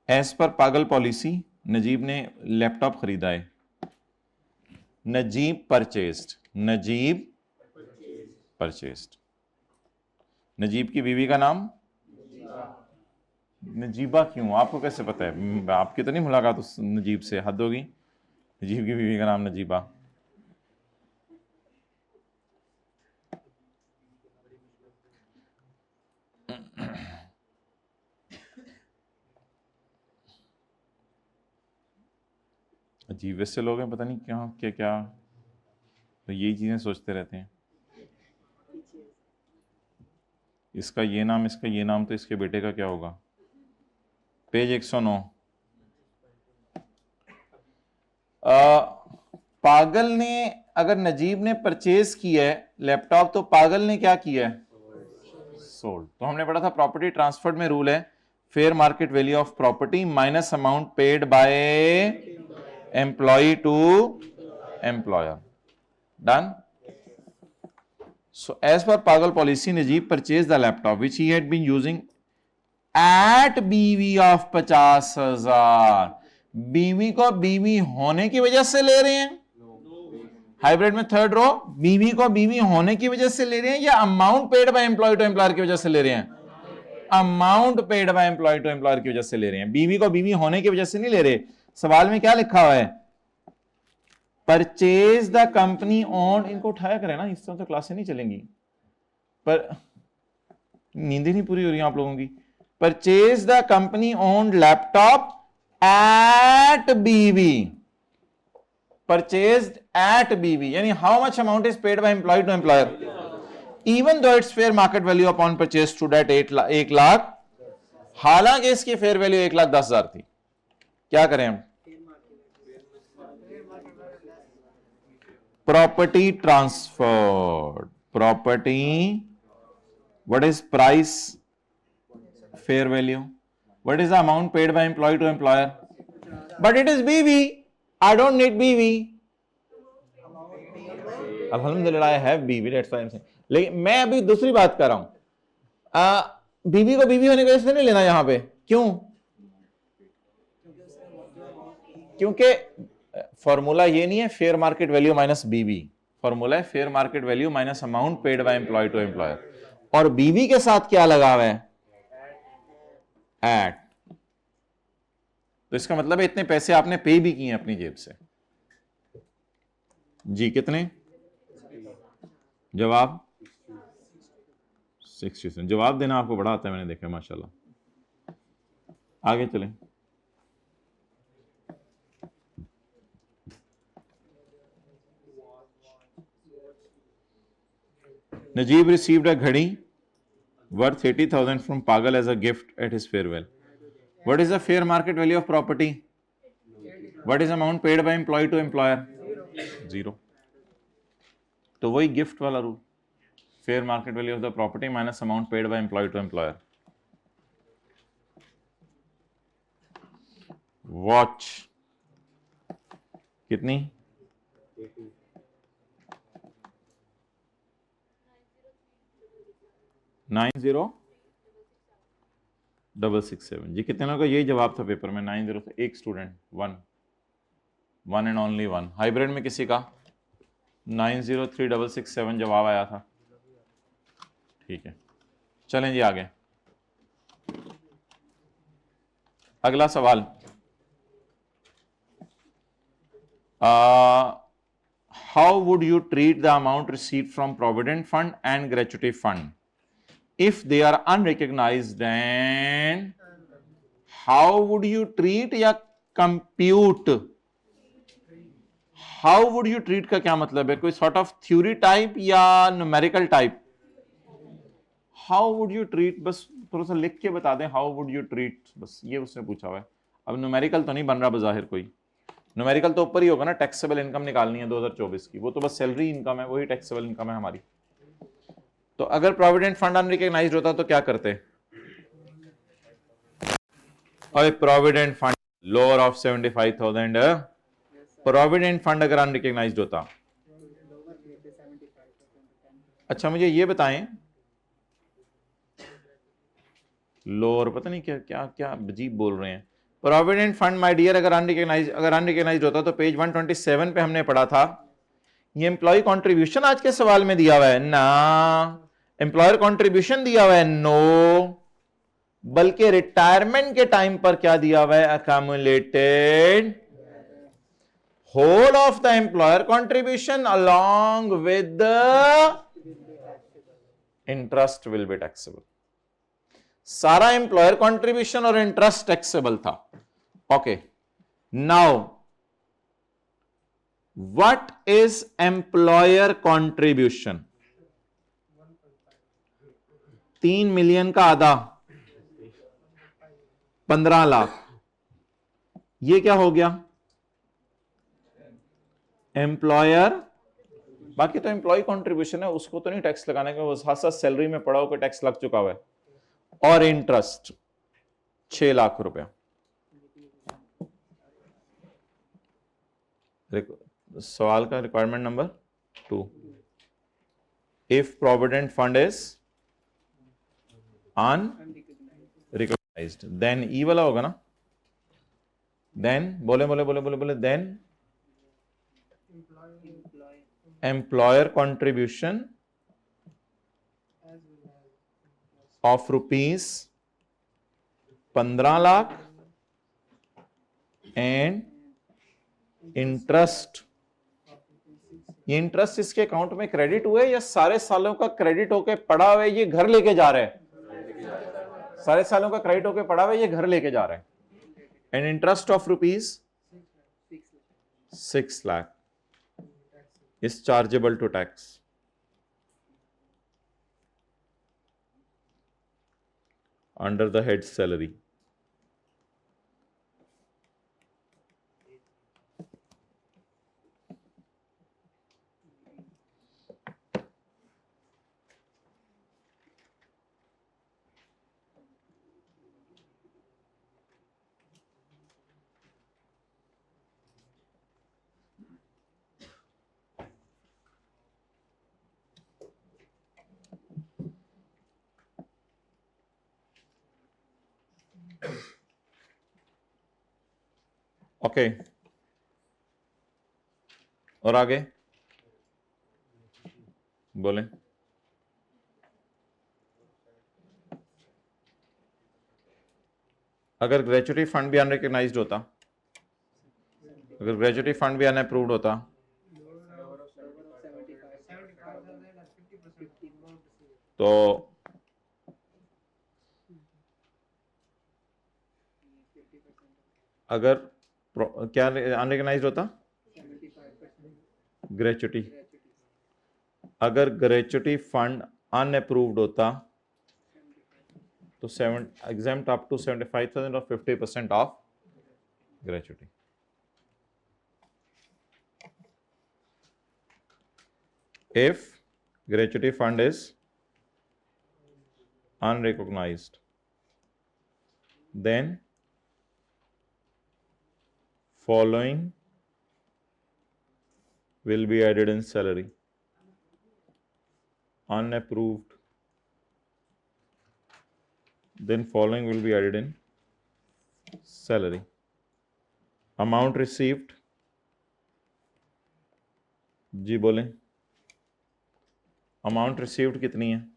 एज पर पागल पॉलिसी नजीब ने लैपटॉप खरीदा है। Najeeb purchased, Najeeb purchased. नजीब की बीवी का नाम नजीबा। क्यों, आपको कैसे पता है? आपकी तो नहीं मुलाकात उस नजीब से, हद होगी। नजीब की बीवी का नाम नजीबा। अजीब वैसे लोग हैं, पता नहीं क्या क्या क्या, तो यही चीजें सोचते रहते हैं। इसका ये नाम, इसका ये नाम, तो इसके बेटे का क्या होगा? पेज 109। पागल ने, अगर नजीब ने परचेज किया है लैपटॉप, तो पागल ने क्या किया है? सोल्ड। तो हमने पढ़ा था प्रॉपर्टी ट्रांसफर्ड में रूल है fair market value of property minus amount paid by employee to employer. Done. So as per पागल policy Najeeb purchase the laptop which he had been using at BV of 50,000। BV को बीवी होने की वजह से ले रहे हैं, हाइब्रिड में थर्ड रो, बीवी को बीवी होने की वजह से ले रहे हैं या amount paid by employee to employer की वजह से ले रहे हैं? Amount paid by employee to employer की वजह से ले रहे हैं, बीवी को बीवी होने की वजह से नहीं ले रहे। सवाल में क्या लिखा हुआ है? Purchase the company own. इनको उठाया करें ना, इस तरह तो क्लासें नहीं चलेंगी, पर नींद ही नहीं पूरी हो रही आप लोगों की। Purchase the company own laptop at BV, purchased at BV, यानी how much amount is paid by employee to employer even though its fair market value upon purchase to date 1 lakh, हालांकि इसकी फेयर वैल्यू 1,10,000 थी। क्या करें हम? Property transferred, property, what is price, fair value, what is the amount paid by employee to employer, but it is BV, I don't need BV. अल्हम्दुलिल्लाह I have BV, that's why I'm saying. लेकिन मैं अभी दूसरी बात कर रहा हूं। बीवी को बीवी होने की वजह से नहीं लेना यहां पे। क्यों? क्योंकि फॉर्मूला ये नहीं है fair market value minus BV, formula है fair market value minus amount paid by employee to employer, और बीवी के साथ क्या लगा हुआ है? एट। तो इसका मतलब है इतने पैसे आपने पे भी किए अपनी जेब से। जी कितने? जवाब 67। जवाब देना आपको बड़ा आता है, मैंने देखा माशाल्लाह। आगे चलें। नजीब रिसीव्ड अ घड़ी वर्थ 80,000 फ्रॉम पागल as a gift at his farewell. What is the fair market value of property? What is amount paid by employee to employer? 0. तो वही गिफ्ट वाला rule, fair market value of the property minus amount paid by employee to employer. Watch कितनी? 90,667। जी कितने लोगों का यही जवाब था पेपर में? 90 से एक student, one and only one. Hybrid में किसी का 903667 जवाब आया था। ठीक है, चलें जी आगे। अगला सवाल, how would you treat the amount received from provident fund and gratuity fund if they are unrecognized, and how would you treat या compute? how would you treat का क्या मतलब है? कोई sort of theory type या numerical type? how would you treat, बस थोड़ा सा लिख के बता दें how would you treat, बस ये उसने पूछा हुआ है। अब न्यूमेरिकल तो नहीं बन रहा बाहिर कोई, न्यूमेरिकल तो ऊपर ही होगा ना, टैक्सेबल इनकम निकालनी है 2024 की, वो तो बस सैलरी इनकम है, वही टैक्सेबल इनकम है हमारी। तो अगर प्रोविडेंट फंड अनरिकॉग्नाइज्ड होता तो क्या करते? और provident fund lower of 75,000, provident fund अगर अनरिकॉग्नाइज्ड होता। अच्छा मुझे ये बताएं, लोअर, पता नहीं क्या क्या क्या अजीब बोल रहे हैं, प्रोविडेंट फंड माय डियर अगर अनरिकग्नाइज्ड होता तो पेज 127 पे हमने पढ़ा था, ये एम्प्लॉय कंट्रीब्यूशन आज के सवाल में दिया हुआ है ना, एम्प्लॉयर कंट्रीब्यूशन दिया हुआ है नो, बल्कि रिटायरमेंट के टाइम पर क्या दिया हुआ है, accumulated whole of the employer contribution along with the interest will be taxable. सारा एम्प्लॉयर कंट्रीब्यूशन और इंटरेस्ट टैक्सेबल था. Okay, now what is employer contribution? 3 million का आधा 15 लाख, ये क्या हो गया? एम्प्लॉयर, बाकी तो एम्प्लॉय कंट्रीब्यूशन है, उसको तो नहीं टैक्स लगाने का, वो साथ साथ सैलरी में पड़ा होकर टैक्स लग चुका हुआ है. और इंटरेस्ट 6 लाख रुपया. सवाल का requirement number 2, if provident fund is unrecognized then ई वाला होगा ना, देन बोले then employer contribution of rupees 15 lakh and interest. ये इंटरेस्ट इसके अकाउंट में क्रेडिट हुए या सारे सालों का क्रेडिट होके पड़ा हुआ है, ये घर लेके जा रहे हैं? सारे सालों का क्रेडिट होके पड़ा हुआ है, ये घर लेके जा रहे हैं. And interest of rupees 6 lakh is chargeable to tax. Under the head salary. Okay, और आगे बोलें. अगर ग्रेचुटी फंड भी अनरिकग्नाइज्ड होता, अगर ग्रेचुटी फंड भी अनअप्रूव्ड होता, तो अगर क्या अनरिकग्नाइज्ड होता? ग्रेचुटी. अगर ग्रेचुटी फंड अनअप्रूव्ड होता तो exempt up to 75,000 or 50% of gratuity. If gratuity fund is unrecognized, then following will be added in salary. Unapproved, then following will be added in salary. Amount received, जी बोलें, amount received कितनी है?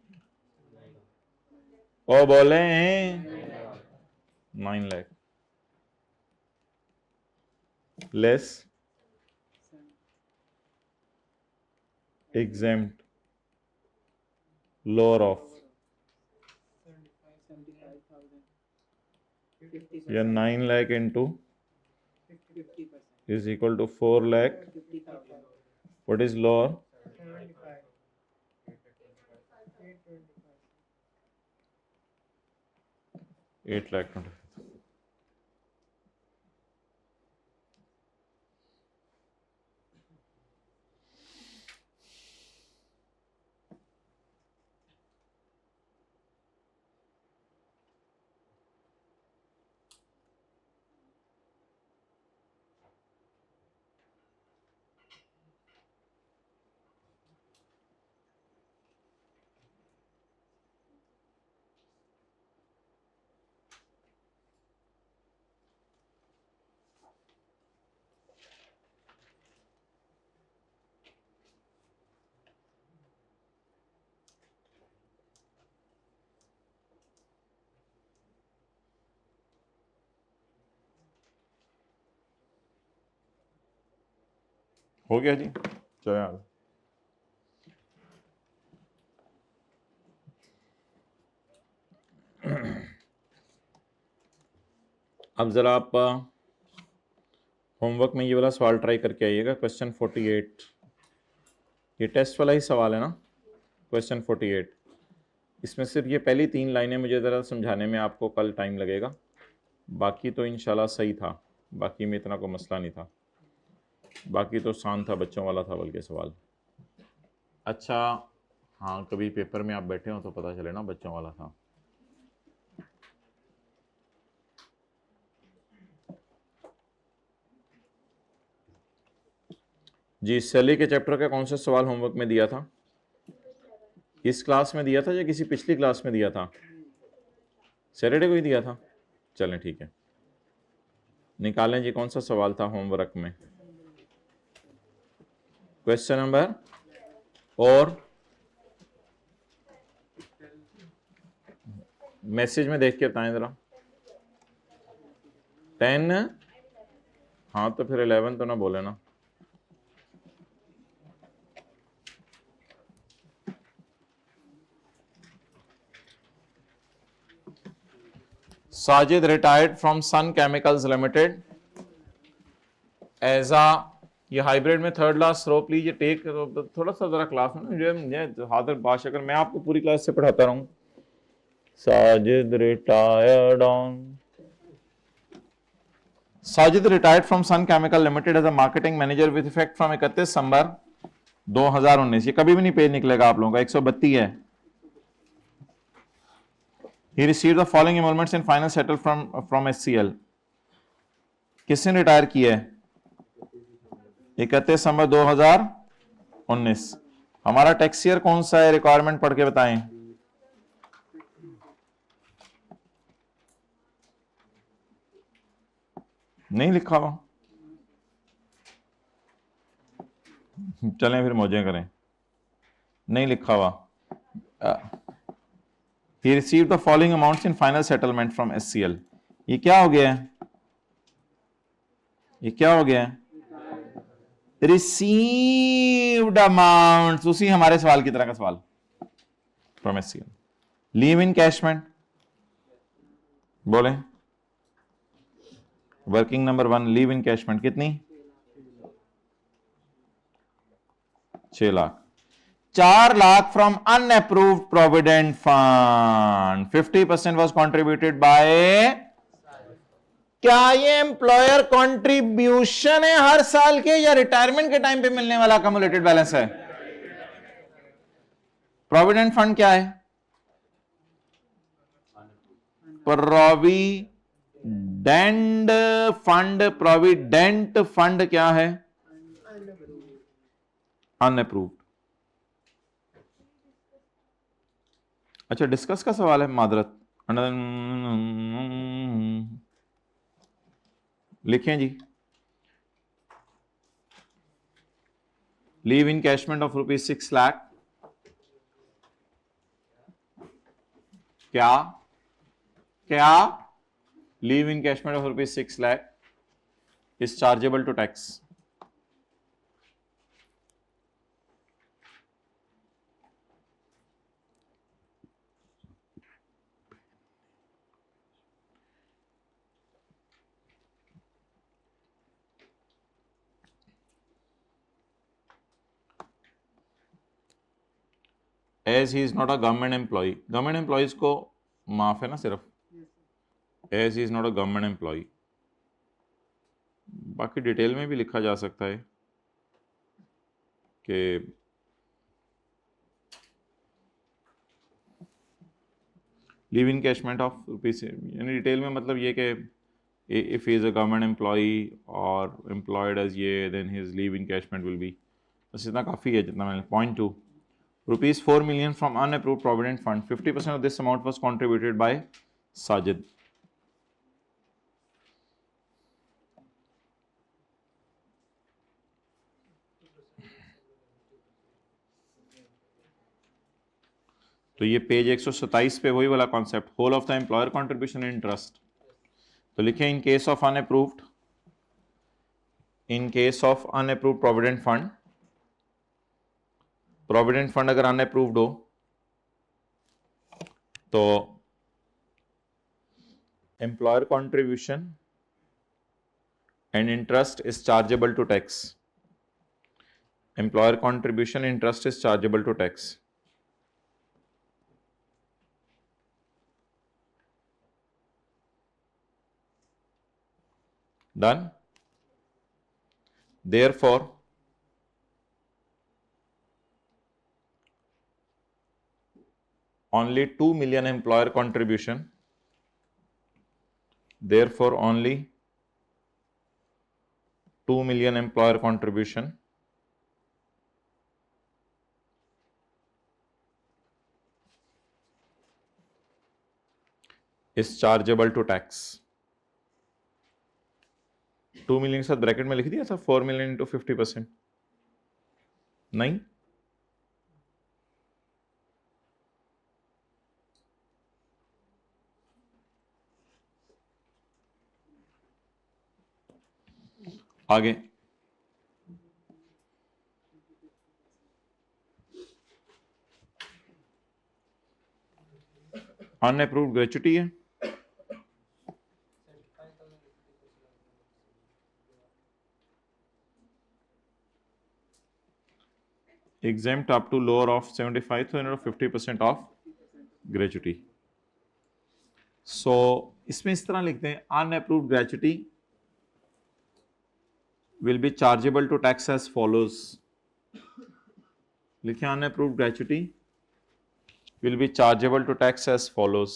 ओ बोले 9 lakh less exempt lower of, या 9 lakh into is equal to 4 lakh. What is lower? 8 lakh 20. हो गया जी, चलो यार। अब जरा आप होमवर्क में ये वाला सवाल ट्राई करके आइएगा, क्वेश्चन 48। ये टेस्ट वाला ही सवाल है ना, क्वेश्चन 48। इसमें सिर्फ ये पहली 3 लाइनें मुझे ज़रा समझाने में आपको कल टाइम लगेगा, बाकी तो इंशाल्लाह सही था, बाकी में इतना कोई मसला नहीं था, बाकी तो आसान था, बच्चों वाला था बल्कि सवाल। अच्छा हाँ, कभी पेपर में आप बैठे हो तो पता चले ना, बच्चों वाला था। जी, सैलरी के चैप्टर का कौन सा सवाल होमवर्क में दिया था? इस क्लास में दिया था या किसी पिछली क्लास में दिया था? सैटरडे को ही दिया था। चलें ठीक है, निकालें जी, कौन सा सवाल था होमवर्क में? क्वेश्चन नंबर, और मैसेज में देख के बताएं जरा। 10, हाँ तो फिर 11 तो ना बोले ना। Sajid retired from Sun Chemicals Limited as ah, ये हाइब्रिड में थर्ड लास्ट रो प्लीज ये टेक, थोड़ा सा जरा क्लास में मुझे हादर बाशकर मैं आपको पूरी क्लास से पढ़ाता रहूं। Sajid retired from Sun Chemical Limited as a marketing manager with effect from 31 December 2019। ये कभी भी नहीं पेज निकलेगा आप लोगों का, 132 है। He received the following emoluments in final settle from SCL। किसने रिटायर किया है? 31 दिसंबर 2019। हमारा टैक्स ईयर कौन सा है? रिक्वायरमेंट पढ़ के बताएं। नहीं लिखा हुआ, चलें फिर मौजें करें। नहीं लिखा हुआ। He received the following amounts in final settlement from SCL। ये क्या हो गया है? ये क्या हो गया है? रिसीव्ड अमाउंट, उसी हमारे सवाल की तरह का सवाल फ्रॉम SCL। लीव इन कैशमेंट बोले, वर्किंग नंबर 1, लीव इन कैशमेंट कितनी? 6 lakh. 4 lakh from unapproved provident fund, 50% was contributed bye. क्या ये एम्प्लॉयर कॉन्ट्रीब्यूशन है हर साल के, या रिटायरमेंट के टाइम पे मिलने वाला अक्यूमुलेटेड बैलेंस है? प्रोविडेंट फंड क्या है? Provident fund. प्रोविडेंट फंड क्या है? अनअप्रूव्ड। अच्छा, डिस्कस का सवाल है, मादरत। लिखें जी, लीव इन कैशमेंट ऑफ ₹6 लाख। क्या क्या leave in कैशमेंट of ₹6 lakh is chargeable to tax. As he is not a government employee. Government employees को माफ है ना सिर्फ, as he is not a government employee. बाकी डिटेल में भी लिखा जा सकता है कि लीव इन कैशमेंट ऑफ रुपीज, यानी डिटेल में मतलब ये कि if he is a government employ और एम्प्लॉयड एज ये, then his leave in encashment will be. बस इतना काफ़ी है जितना मैंने। Point 2, ₹4 million from unapproved provident fund, 50% of this amount was contributed by Sajid। तो ये पेज 127 पे वही वाला concept, whole of the employer contribution in trust. तो लिखें in case of unapproved, in case of unapproved provident fund अगर unapproved हो तो employer contribution and interest is chargeable to tax. Employer contribution interest is chargeable to tax. Done. Therefore, only 2 million employer contribution. Therefore, only 2 million employer contribution is chargeable to tax. 2 million के साथ bracket में लिख दिया था 4 million into 50%. नहीं, आगे unapproved gratuity है. exempt up to lower of 75,000 or 50% of gratuity. So इसमें इस तरह लिखते हैं unapproved gratuity will be chargeable to tax as follows. लिखें unapproved gratuity will be chargeable to tax as follows.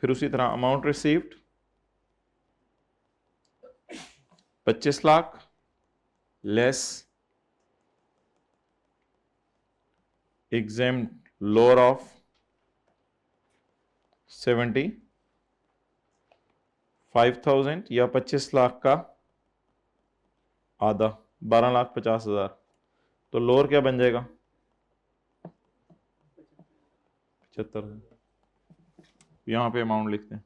फिर उसी तरह amount received 25 lakh less exempt lower of 75,000 या 25 लाख का आधा 12,50,000. तो लोअर क्या बन जाएगा 75,000. यहां पे अमाउंट लिखते हैं.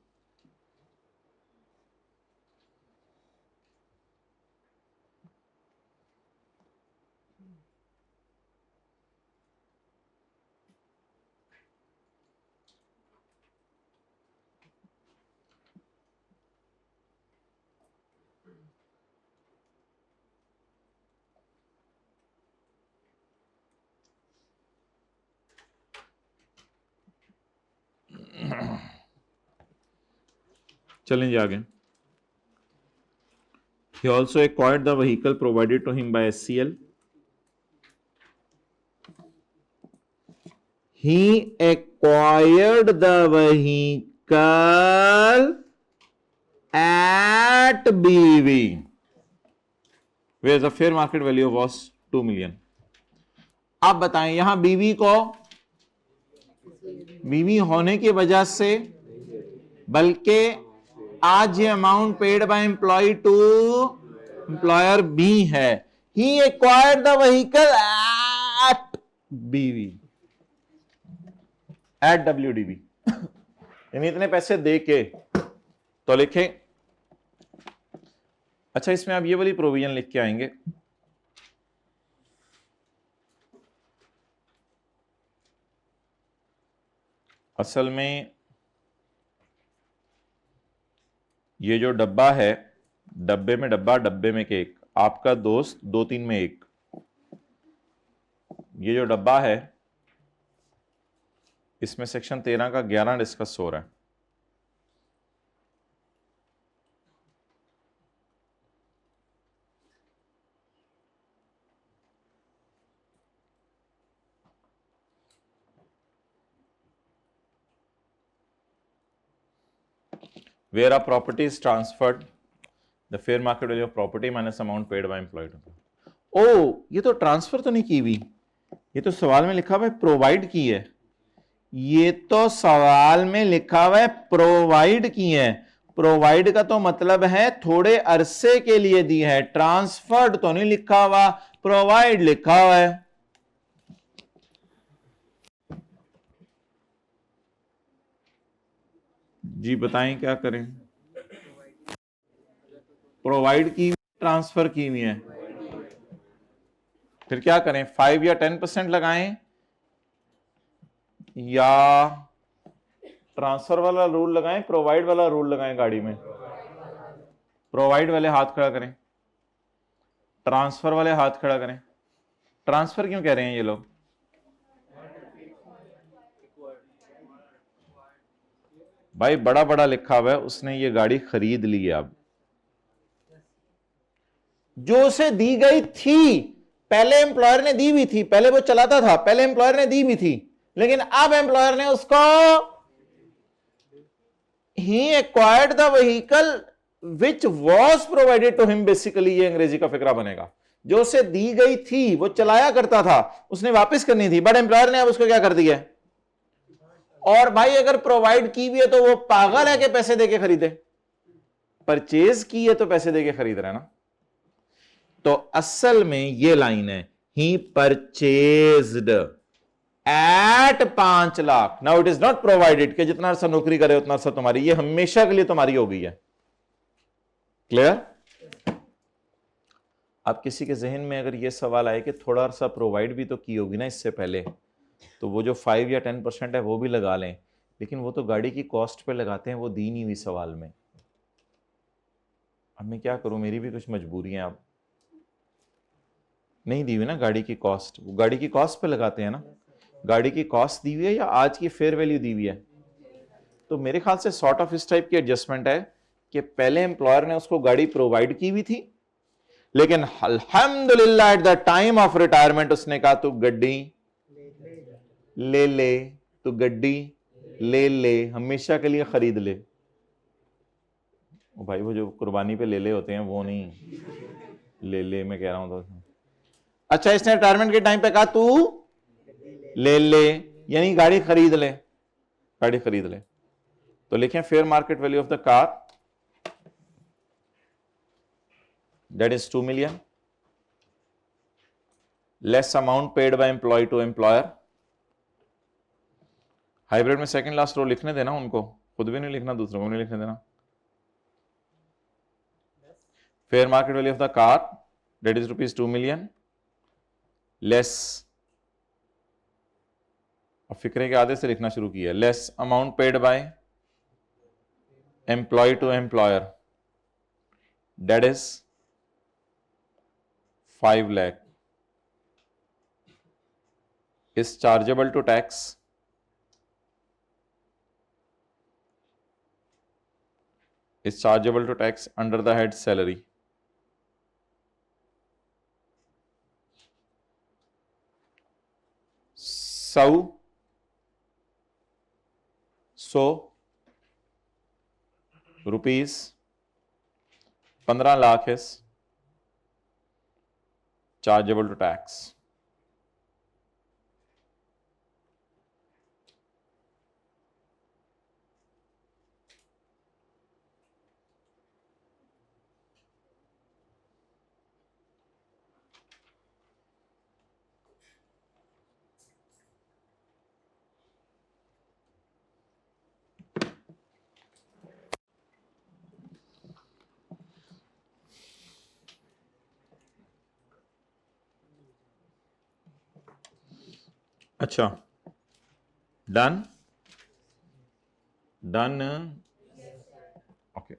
चलें जी आगे. He also acquired the vehicle provided to him by SCL. He acquired the vehicle at BV, where the fair market value was 2 million. आप बताएं यहां बीवी को बीवी होने की वजह से बल्कि आज ये amount paid by employee to employer बी है. ही acquired the vehicle at BV at WDB, यानी इतने पैसे दे के. तो लिखे. अच्छा इसमें आप ये वाली प्रोविजन लिख के आएंगे. असल में ये जो डब्बा है, डब्बे में डब्बा, डब्बे में केक, आपका दोस्त 2-3 में 1. ये जो डब्बा है इसमें सेक्शन 13 का 11 डिस्कस हो रहा है. Where a property is transferred, the fair market value of property minus amount paid by employee. ओ ये तो ट्रांसफर तो नहीं की हुई, ये तो सवाल में लिखा हुआ है प्रोवाइड की है. ये तो सवाल में लिखा हुआ है प्रोवाइड की है. प्रोवाइड का तो मतलब है थोड़े अरसे के लिए दी है. ट्रांसफर्ड तो नहीं लिखा हुआ, प्रोवाइड लिखा हुआ है. जी बताएं क्या करें. प्रोवाइड की, ट्रांसफर की हुई है, फिर क्या करें, 5 या 10% लगाएं या ट्रांसफर वाला रूल लगाएं, प्रोवाइड वाला रूल लगाएं गाड़ी में? प्रोवाइड वाले हाथ खड़ा करें, ट्रांसफर वाले हाथ खड़ा करें। ट्रांसफर क्यों कह रहे हैं ये लोग? भाई बड़ा बड़ा लिखा हुआ है, उसने ये गाड़ी खरीद ली है। अब जो उसे दी गई थी, पहले एम्प्लॉयर ने दी हुई थी, पहले वो चलाता था, पहले एम्प्लॉयर ने दी हुई थी, लेकिन अब एम्प्लॉयर ने उसको, he acquired the vehicle which was provided to him, basically ये अंग्रेजी का फिक्रा बनेगा। जो उसे दी गई थी, वो चलाया करता था, उसने वापस करनी थी, बट एम्प्लॉयर ने अब उसको क्या कर दिया? और भाई अगर प्रोवाइड की हुई है तो वो पागल है कि पैसे देके खरीदे? परचेज की है तो पैसे देके खरीद रहे हैं ना। तो असल में ये लाइन है, he purchased at 5 lakh. Now it is not provided कि जितना अरसा नौकरी करे उतना अरसा तुम्हारी, ये हमेशा के लिए तुम्हारी हो गई है। क्लियर? अब किसी के जहन में अगर ये सवाल आए कि थोड़ा अरसा प्रोवाइड भी तो की होगी ना इससे पहले, तो वो जो 5 या 10% है वो भी लगा लें, लेकिन वो तो गाड़ी की कॉस्ट पे लगाते हैं, वो दी नहीं हुई सवाल में। अब मैं क्या करूं, मेरी भी कुछ मजबूरी है। अब नहीं दी हुई ना गाड़ी की कॉस्ट, वो गाड़ी की कॉस्ट पे लगाते हैं ना। गाड़ी की कॉस्ट दी हुई है या आज की फेयर वैल्यू दी हुई है? तो मेरे ख्याल से सॉर्ट ऑफ इस टाइप की एडजस्टमेंट है कि पहले एम्प्लॉयर ने उसको गाड़ी प्रोवाइड की हुई थी, लेकिन अल्हम्दुलिल्लाह at the time of retirement उसने कहा तू गड्डी ले ले, तू गड्डी ले ले, हमेशा के लिए खरीद ले। भाई वो जो कुर्बानी पे ले ले होते हैं वो नहीं, ले ले मैं कह रहा हूं तो। अच्छा, इसने रिटायरमेंट के टाइम पे कहा तू ले ले, यानी गाड़ी खरीद ले, गाड़ी खरीद ले। तो लिखें fair market value of the car, that is 2 million, less amount paid by employee to employer. Hybrid में सेकंड लास्ट रो लिखने देना उनको, खुद भी नहीं लिखना, दूसरों को नहीं लिखने देना। Fair market value of the car, that is ₹2 million, less, अब फिक्रे के आधे से लिखना शुरू किया, less amount paid by employee to employer, that is 5 lakh, is chargeable to tax, is chargeable to tax under the head salary. So rupees 15 lakh is chargeable to tax. अच्छा, done done. Okay,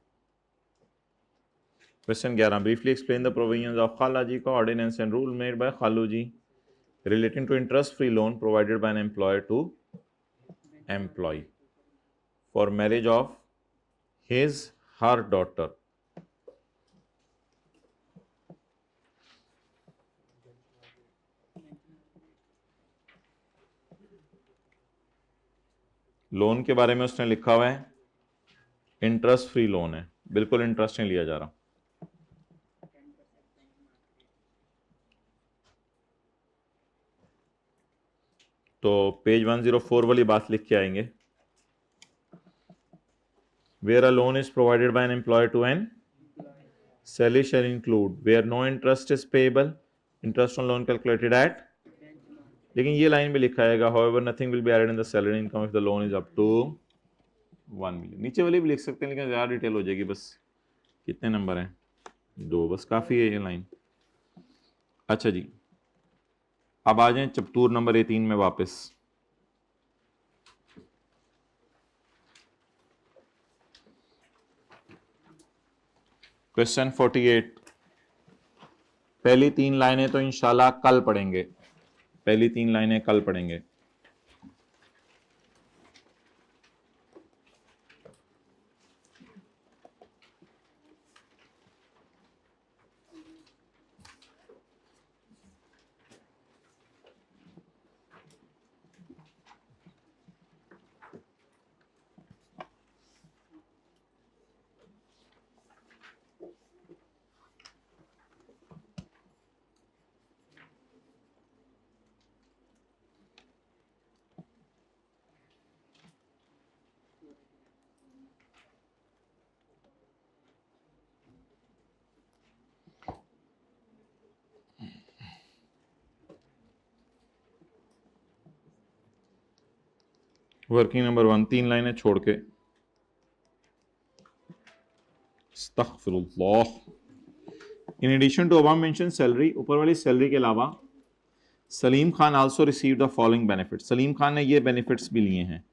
question 11, briefly explain the provisions of खाला जी का ordinance and rule made by खालू जी relating to interest free loan provided by an employer to employee for marriage of his her daughter. Loan के बारे में उसने लिखा हुआ है इंटरेस्ट फ्री लोन है, बिल्कुल इंटरेस्ट नहीं लिया जा रहा। तो पेज 104 वाली बात लिख के आएंगे, where a loan is provided by an employer to an salary shall include where no interest is payable, interest on loan calculated at, लेकिन ये लाइन में लिखा आएगा however nothing will be added in the salary income if the loan is up to 1 million। नीचे वाली भी लिख सकते हैं लेकिन ज़्यादा डिटेल हो जाएगी, बस कितने नंबर हैं 2 बस काफ़ी है ये लाइन। अच्छा जी, अब आ जाएं चैप्टर नंबर 3 में वापस। क्वेश्चन 48। पहली 3 लाइनें तो इंशाल्लाह कल पढ़ेंगे, पहली 3 लाइनें कल पढ़ेंगे। वर्किंग नंबर 1, 3 लाइनें छोड़ के। अस्तगफिरुल्लाह। In addition to above mention salary, ऊपर वाली सैलरी के अलावा Salim Khan also receive the following benefit, Salim Khan ने ये बेनिफिट्स भी लिए हैं।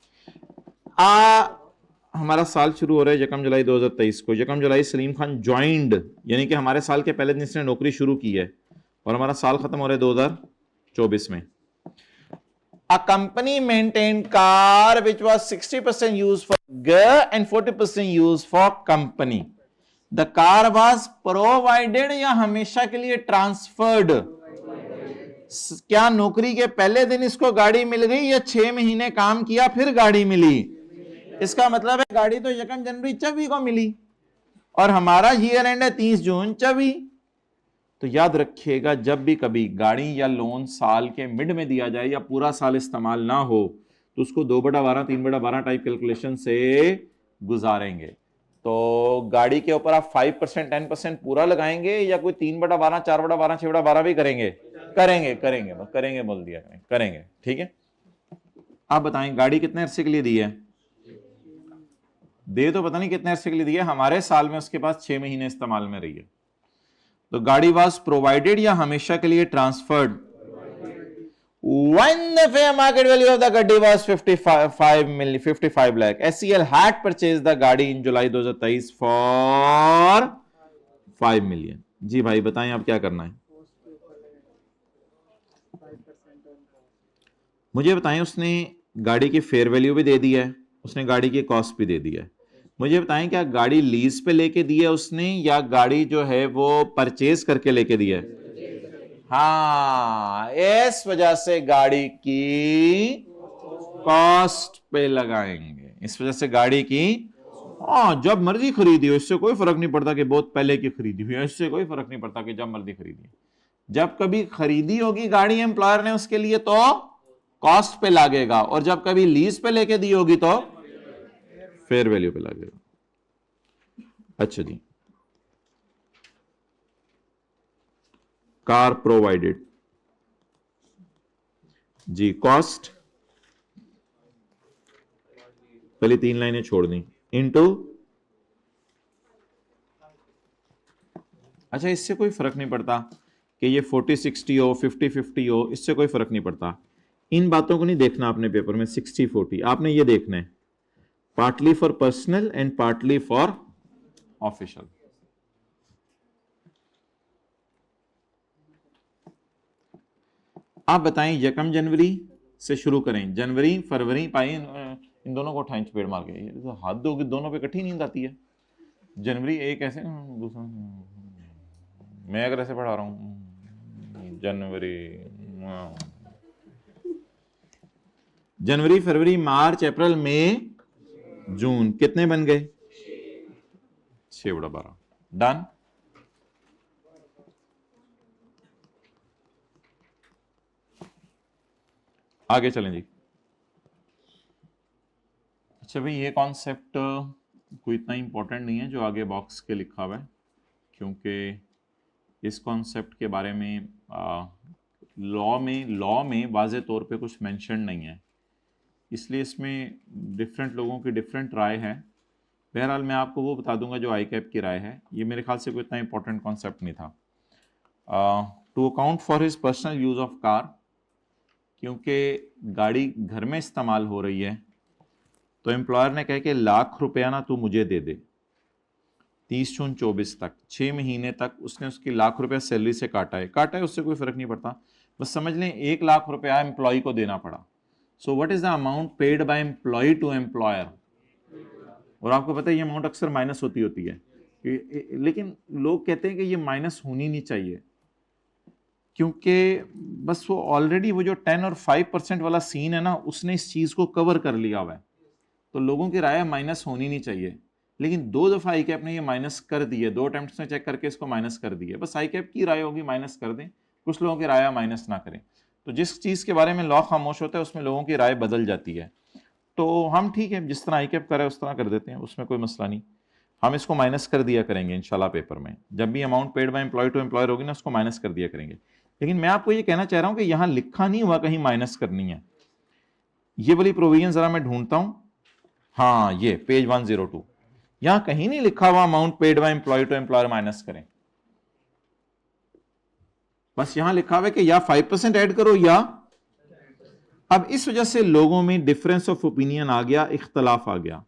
हमारा साल शुरू हो रहा है 1 जुलाई 2023 को। 1 जुलाई सलीम खान ज्वाइंड, यानी कि हमारे साल के पहले दिन इसने नौकरी शुरू की है और हमारा साल खत्म हो रहा है 2024 में। A company maintained car which was 60% used for girl and 40% used for company. The car was provided या हमेशा के लिए ट्रांसफर्ड? क्या नौकरी के पहले दिन इसको गाड़ी मिल गई या 6 महीने काम किया फिर गाड़ी मिली? इसका मतलब है गाड़ी तो 1 जनवरी 24 को मिली और हमारा ईयर एंड है 30 जून 24। तो याद रखिएगा, जब भी कभी गाड़ी या लोन साल के मिड में दिया जाए या पूरा साल इस्तेमाल ना हो तो उसको 2/12 3/12 टाइप कैलकुलेशन से गुजारेंगे। तो गाड़ी के ऊपर आप 5% 10% पूरा लगाएंगे या कोई 3/12 4/12 6/12 भी करेंगे? करेंगे बोल दिया करेंगे। ठीक है, आप बताएं गाड़ी कितने अरसे के लिए दी है? दे तो पता नहीं कितने अरसे के लिए दी है, हमारे साल में उसके पास 6 महीने इस्तेमाल में रही है। तो गाड़ी वाज प्रोवाइडेड या हमेशा के लिए transferred? When the fair market value of the Gaddi was 55 lakh, SCL had purchased the गाड़ी in July 2023 for 5 million। जी भाई बताएं अब क्या करना है? मुझे बताएं, उसने गाड़ी की फेयर वैल्यू भी दे दी है, उसने गाड़ी की कॉस्ट भी दे दी है। मुझे बताएं क्या गाड़ी लीज पे लेके दी है उसने या गाड़ी जो है वो परचेज करके लेके दी है? हाँ, इस वजह से गाड़ी की कॉस्ट पे लगाएंगे, इस वजह से गाड़ी की। हाँ, जब मर्जी खरीदी हो, इससे कोई फर्क नहीं पड़ता कि बहुत पहले की खरीदी हुई है, इससे कोई फर्क नहीं पड़ता कि जब मर्जी खरीदी। जब कभी खरीदी होगी गाड़ी एम्प्लॉयर ने उसके लिए तो कॉस्ट पे लागेगा, और जब कभी लीज पे लेके दी होगी तो फेयर वैल्यू पे लगेगा। अच्छा जी, कार प्रोवाइडेड जी, कॉस्ट पहले 3 लाइनें छोड़ दी इनटू। अच्छा, इससे कोई फर्क नहीं पड़ता कि ये 40-60 हो 50-50 हो, इससे कोई फर्क नहीं पड़ता। इन बातों को नहीं देखना आपने पेपर में 60-40, आपने ये देखना है partly for personal and partly for official. आप बताएं 1 जनवरी से शुरू करें, जनवरी फरवरी पाई, इन दोनों को उठाएं चपेड़ मार के, तो हद होगी, दोनों पे इकट्ठी नींद आती है। जनवरी एक ऐसे दूसरा, मैं अगर ऐसे पढ़ा रहा हूं जनवरी फरवरी मार्च अप्रैल मई जून, कितने बन गए? 6/12। डन। आगे चलें जी। अच्छा भाई, ये कॉन्सेप्ट कोई इतना इंपॉर्टेंट नहीं है जो आगे बॉक्स के लिखा हुआ है, क्योंकि इस कॉन्सेप्ट के बारे में लॉ में वाज़े तौर पे कुछ मेंशन नहीं है, इसलिए इसमें डिफरेंट लोगों की डिफरेंट राय है। बहरहाल मैं आपको वो बता दूंगा जो आई कैप की राय है, ये मेरे ख्याल से कोई इतना इंपॉर्टेंट कॉन्सेप्ट नहीं था। To account for his personal use of car, क्योंकि गाड़ी घर में इस्तेमाल हो रही है, तो एम्प्लॉयर ने कहा कि ₹1,00,000 ना तू मुझे दे दे 30/6/24 तक, 6 महीने तक उसने उसकी ₹1,00,000 सैलरी से काटा है, उससे कोई फर्क नहीं पड़ता, बस समझ लें ₹1,00,000 एम्प्लॉय को देना पड़ा। So what is the amount paid by employee to employer? और आपको पता है ये अमाउंट अक्सर माइनस होती है, लेकिन लोग कहते हैं कि ये माइनस होनी नहीं चाहिए, क्योंकि बस वो ऑलरेडी वो जो 10 और 5% वाला सीन है ना, उसने इस चीज को कवर कर लिया हुआ है, तो लोगों की राय माइनस होनी नहीं चाहिए। लेकिन 2 दफा आई कैप ने ये माइनस कर दी है, 2 अटेम्प्ट्स में चेक करके इसको माइनस कर दिया। बस आई कैप की राय होगी माइनस कर दें, कुछ लोगों की राय माइनस ना करें। तो जिस चीज के बारे में लॉ खामोश होता है उसमें लोगों की राय बदल जाती है। तो हम ठीक है, जिस तरह आई कैप करे उस तरह कर देते हैं, उसमें कोई मसला नहीं। हम इसको माइनस कर दिया करेंगे इंशाल्लाह पेपर में, जब भी amount paid by employee to employer होगी ना, उसको माइनस कर दिया करेंगे। लेकिन मैं आपको ये कहना चाह रहा हूं कि यहां लिखा नहीं हुआ कहीं माइनस करनी है। ये वाली प्रोविजन जरा मैं ढूंढता हूं, हाँ ये पेज 102, यहां कहीं नहीं लिखा हुआ amount paid by employee to employer minus करें, बस यहां लिखा हुआ है कि या 5% ऐड करो या। अब इस वजह से लोगों में डिफरेंस ऑफ ओपिनियन आ गया, इख्तलाफ आ गया।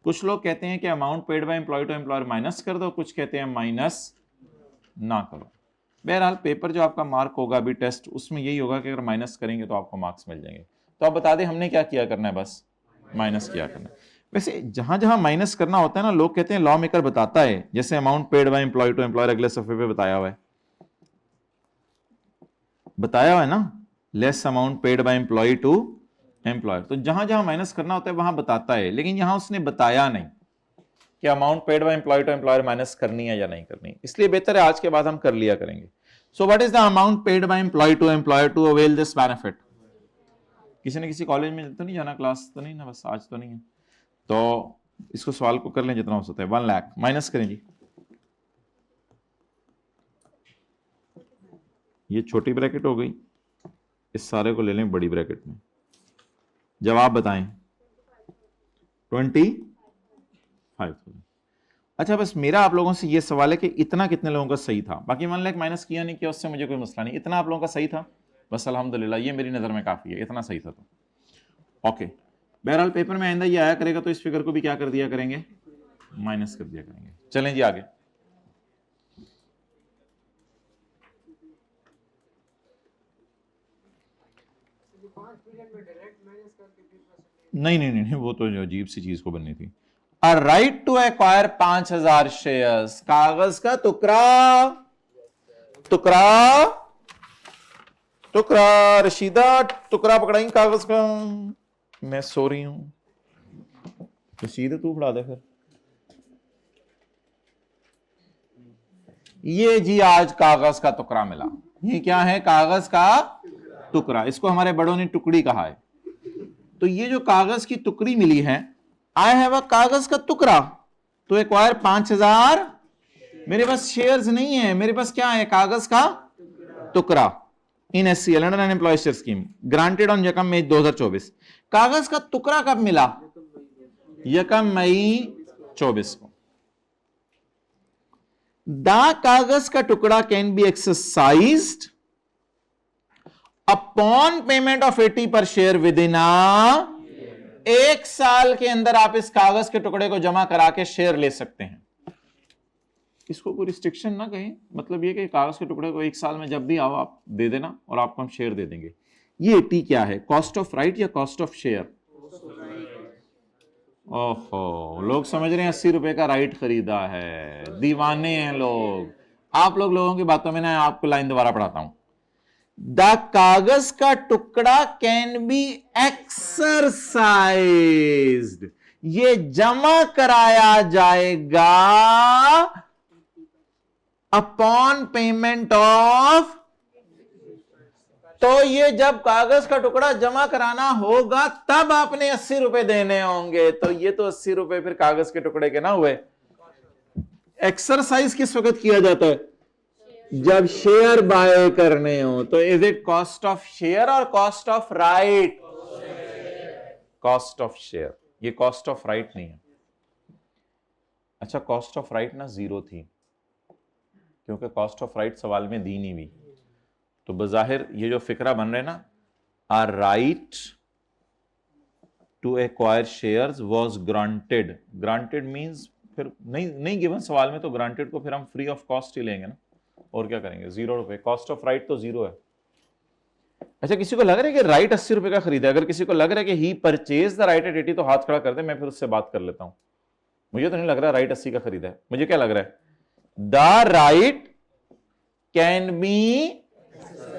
कुछ लोग कहते हैं कि amount paid by employee to employer minus कर दो, कुछ कहते हैं माइनस ना करो। बहरहाल पेपर जो आपका मार्क होगा अभी टेस्ट, उसमें यही होगा कि अगर माइनस करेंगे तो आपको मार्क्स मिल जाएंगे। तो आप बता दें हमने क्या किया करना है, बस माइनस किया करना है। वैसे जहां जहां माइनस करना होता है ना, लोग कहते हैं लॉ मेकर बताता है, जैसे amount paid by employee to employer अगले सफे पे बताया हुआ है ना, less amount paid by employee to employer. तो जहां जहां माइनस करना होता है वहां बताता है, लेकिन यहां उसने बताया नहीं कि amount paid by employee to employer minus करनी है या नहीं करनी। इसलिए बेहतर है आज के बाद हम कर लिया करेंगे। So what is the amount paid by employee to employer to avail this benefit? किसी ने किसी कॉलेज में तो नहीं जाना, क्लास तो नहीं ना, बस आज तो नहीं है, तो इसको सवाल को कर लें जितना हो सकता है। 1 लाख माइनस करें जी, ये छोटी ब्रैकेट हो गई, इस सारे को ले लें बड़ी ब्रैकेट में। जवाब बताएं। 25,000। अच्छा, बस मेरा आप लोगों से ये सवाल है कि इतना कितने लोगों का सही था? बाकी 1 लाख माइनस किया नहीं किया उससे मुझे कोई मसला नहीं, इतना आप लोगों का सही था, बस अल्हम्दुलिल्लाह, ये मेरी नजर में काफी है, इतना सही था तो ओके। बहरहाल पेपर में आइंदा ये आया करेगा तो इस फिगर को भी क्या कर दिया करेंगे, माइनस कर दिया करेंगे। चलें जी आगे। नहीं नहीं नहीं, वो तो अजीब सी चीज को बननी थी। A right to acquire 5,000 shares, कागज का टुकड़ा, टुकड़ा टुकड़ा, रशीदा टुकड़ा पकड़ाई कागज का। मैं सो रही हूं, रशीदा तू पढ़ा दे फिर। ये जी आज कागज का टुकड़ा मिला, ये क्या है, कागज का टुकड़ा, इसको हमारे बड़ों ने टुकड़ी कहा है। तो ये जो कागज की टुकड़ी मिली है, आई हैव अ कागज का टुकड़ा तो एक्वायर 5,000, मेरे पास शेयर्स नहीं है, मेरे पास क्या है, कागज का टुकड़ा। In SCL under unemployed share scheme granted on 1 May 2024। कागज का टुकड़ा कब मिला? 1 मई 24 को। द कागज का टुकड़ा can be exercised upon payment of 80 पर शेयर विद इन 1 साल के अंदर आप इस कागज के टुकड़े को जमा करा के शेयर ले सकते हैं। इसको कोई रिस्ट्रिक्शन ना कहें, मतलब ये कि कागज के टुकड़े को 1 साल में जब भी आओ आप दे देना और आपको हम शेयर दे देंगे। ये 80 क्या है, कॉस्ट ऑफ राइट या कॉस्ट ऑफ शेयर? ओहो, लोग समझ रहे हैं 80 रुपए का राइट खरीदा है, दीवाने हैं लोग। आप लोगों की बातों में ना, आपको लाइन दोबारा पढ़ाता हूं। द कागज का टुकड़ा कैन बी एक्सरसाइज्ड, ये जमा कराया जाएगा अपॉन पेमेंट ऑफ, तो ये जब कागज का टुकड़ा जमा कराना होगा तब आपने 80 रुपए देने होंगे। तो ये तो 80 रुपए फिर कागज के टुकड़े के ना हुए। एक्सरसाइज किस वक्त किया जाता है? जब शेयर बाय करने हो। तो is it cost of share और cost of right? Cost of share, ये कॉस्ट ऑफ राइट नहीं है। अच्छा, कॉस्ट ऑफ राइट ना 0 थी, क्योंकि कॉस्ट ऑफ राइट सवाल में दी नहीं हुई, तो बज़ाहिर ये जो फिक्रा बन रहे ना, a right to acquire shares was granted, granted means फिर नहीं गिवन सवाल में, तो ग्रांटेड को फिर हम फ्री ऑफ कॉस्ट ही लेंगे ना, और क्या करेंगे, 0 रुपए, कॉस्ट ऑफ राइट तो 0 है। अच्छा, किसी को लग रहा है कि राइट 80 रुपए का खरीदा है? अगर किसी को लग रहा है कि ही परचेज द राइट एट 80, तो हाथ खड़ा कर दे, मैं फिर उससे बात कर लेता हूं। मुझे तो नहीं लग रहा राइट 80 का खरीदा है। मुझे क्या लग रहा है, the right can be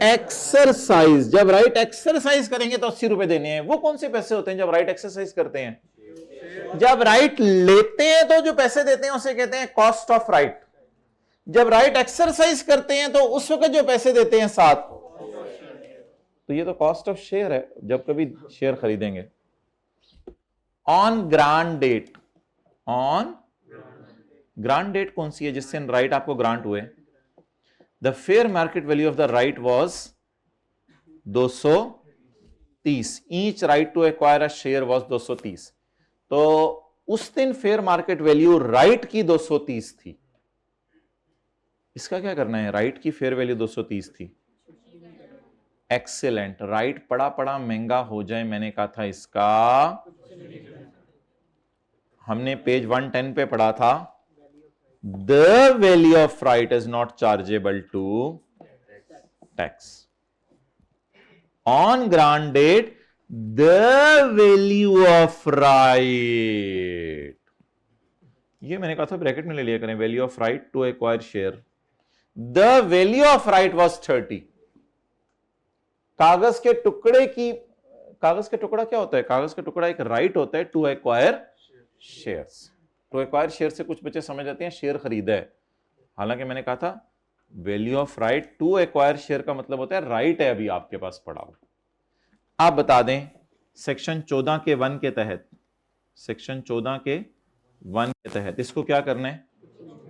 exercise. जब राइट एक्सरसाइज करेंगे तो 80 रुपए देने हैं। वो कौन से पैसे होते हैं जब राइट एक्सरसाइज करते हैं? जब राइट लेते हैं तो जो पैसे देते हैं उसे कहते हैं कॉस्ट ऑफ राइट। जब राइट एक्सरसाइज करते हैं तो उस वक्त जो पैसे देते हैं साथ, तो ये तो कॉस्ट ऑफ शेयर है जब कभी शेयर खरीदेंगे। On grant date, on grant date कौन सी है जिससे राइट आपको ग्रांट हुए? The fair market value of the right was 230, each right to acquire a share was 230। तो उस दिन फेयर मार्केट वैल्यू राइट की 230 थी। इसका क्या करना है? राइट की फेयर वैल्यू 230 थी। एक्सेलेंट। राइट पड़ा पड़ा महंगा हो जाए, मैंने कहा था इसका, हमने पेज 110 पे पढ़ा था, the value of right is not chargeable to tax. On grant date the value of right, ये मैंने कहा था ब्रैकेट में ले लिया करें, value of right to acquire share, the value of right was 30। कागज के टुकड़े की, कागज का टुकड़ा क्या होता है? कागज का टुकड़ा एक राइट होता है to acquire shares. To acquire share से कुछ बच्चे समझ जाते हैं शेयर खरीदा है, हालांकि मैंने कहा था value of right to acquire share का मतलब होता है राइट है अभी आपके पास पड़ा हुआ। आप बता दें सेक्शन 14 के 1 के तहत, सेक्शन 14 के 1 के तहत इसको क्या करना है?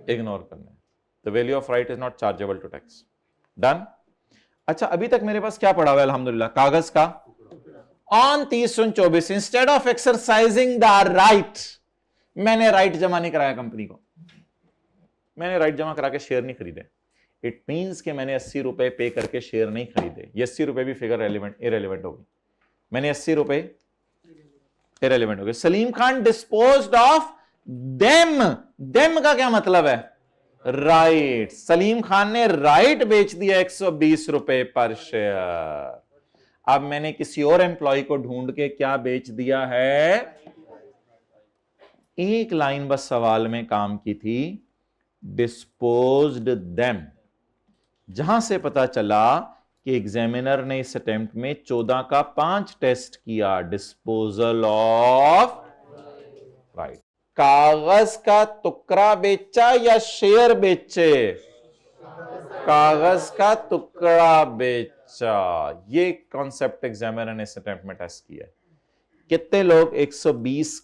इग्नोर करना है। The value of right is not chargeable to tax. Done. अच्छा, अभी तक मेरे पास क्या पड़ा हुआ है? अल्हम्दुलिल्लाह कागज का। On 30/24 instead of exercising the right, मैंने राइट जमा नहीं कराया कंपनी को, मैंने राइट जमा करा के शेयर नहीं खरीदे। इट मींस कि मैंने 80 रुपए पे करके शेयर नहीं खरीदे। ये 80 रुपए भी फिगर इरेलीवेंट होगी। मैंने 80 रुपए इरेलीवेंट हो गए। Salim Khan disposed of them, them का क्या मतलब है? राइट। सलीम खान ने राइट बेच दिया 120 रुपए पर शेयर। अब मैंने किसी और एम्प्लॉय को ढूंढ के क्या बेच दिया है? एक लाइन बस सवाल में काम की थी, डिस्पोज्ड देम, जहां से पता चला कि एग्जामिनर ने इस अटेम्प्ट में 14 का 5 टेस्ट किया। Disposal of right. कागज का टुकड़ा बेचा या शेयर बेचे? कागज का टुकड़ा बेचा। ये कॉन्सेप्ट एग्जामिनर ने इस अटेम्प्ट में टेस्ट किया। कितने लोग 120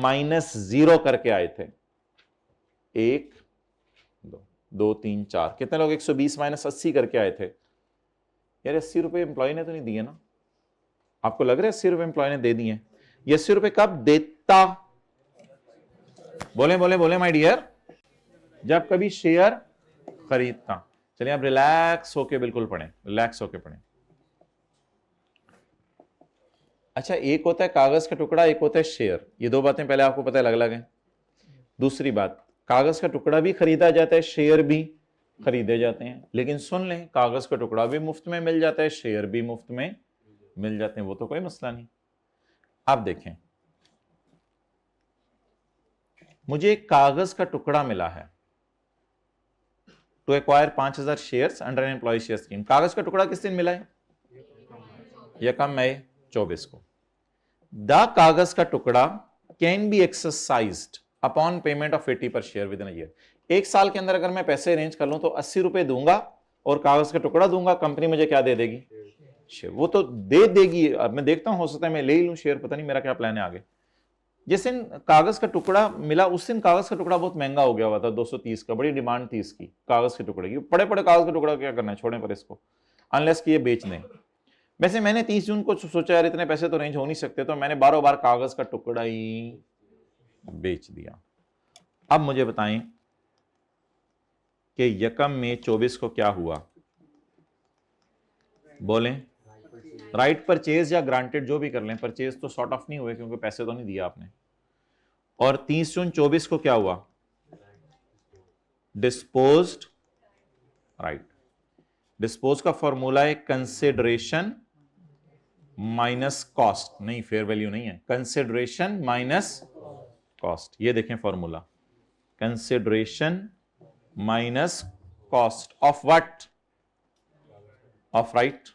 माइनस 0 करके आए थे? 1 2 3 4। कितने लोग 120 माइनस 80 करके आए थे? यार 80 रुपए एम्प्लॉय ने तो नहीं दिए ना? आपको लग रहा है 80 रुपए एम्प्लॉय ने दे दिए? ये 80 रुपए कब देता? बोले बोले बोले माय डियर, जब कभी शेयर खरीदता। चलिए आप रिलैक्स होके बिल्कुल पढ़ें, रिलैक्स होके पढ़ें। अच्छा, एक होता है कागज का टुकड़ा, एक होता है शेयर। ये दो बातें पहले आपको पता है, अलग अलग है। दूसरी बात, कागज का टुकड़ा भी खरीदा जाता है, शेयर भी खरीदे जाते हैं। लेकिन सुन लें, कागज का टुकड़ा भी मुफ्त में मिल जाता है, शेयर भी मुफ्त में मिल जाते हैं, वो तो कोई मसला नहीं। आप देखें, मुझे एक कागज का टुकड़ा मिला है to acquire 5000 shares under an employee share scheme. कागज का टुकड़ा किस दिन मिला है? यकम मई 24 को। द कागज का टुकड़ा can be exercised upon payment of 80 पर share with in a year. एक साल के अंदर अगर मैं पैसे अरेंज कर लूं तो 80 रुपए दूंगा और कागज का टुकड़ा दूंगा, कंपनी मुझे क्या दे देगी? शेयर। वो तो दे देगी, अब मैं देखता हूं, हो सकता है मैं ले ही लूं शेयर, पता नहीं मेरा क्या प्लान है आगे। जिस दिन कागज का टुकड़ा मिला उस दिन कागज का टुकड़ा बहुत महंगा हो गया हुआ था, 230 का, बड़ी डिमांड थी इसकी कागज के टुकड़े की। पड़े पड़े कागज का टुकड़ा क्या करना है, छोड़ें पर इसको, अनलेस कि ये बेच दें। वैसे मैंने 30 जून को सोचा यार इतने पैसे तो अरेंज हो नहीं सकते, तो मैंने बार कागज का टुकड़ा ही बेच दिया। अब मुझे बताएं कि यकम में 24 को क्या हुआ, बोलें। राइट परचेज या ग्रांटेड जो भी कर लें, परचेज तो सॉर्ट ऑफ नहीं हुए क्योंकि पैसे तो नहीं दिया आपने। और 30 जून 24 को क्या हुआ, डिस्पोज्ड। राइट, डिस्पोज का फॉर्मूला है कंसिडरेशन माइनस कॉस्ट, नहीं फेयर वैल्यू नहीं है, कंसिडरेशन माइनस कॉस्ट। ये देखें formula, consideration minus cost of what, of right.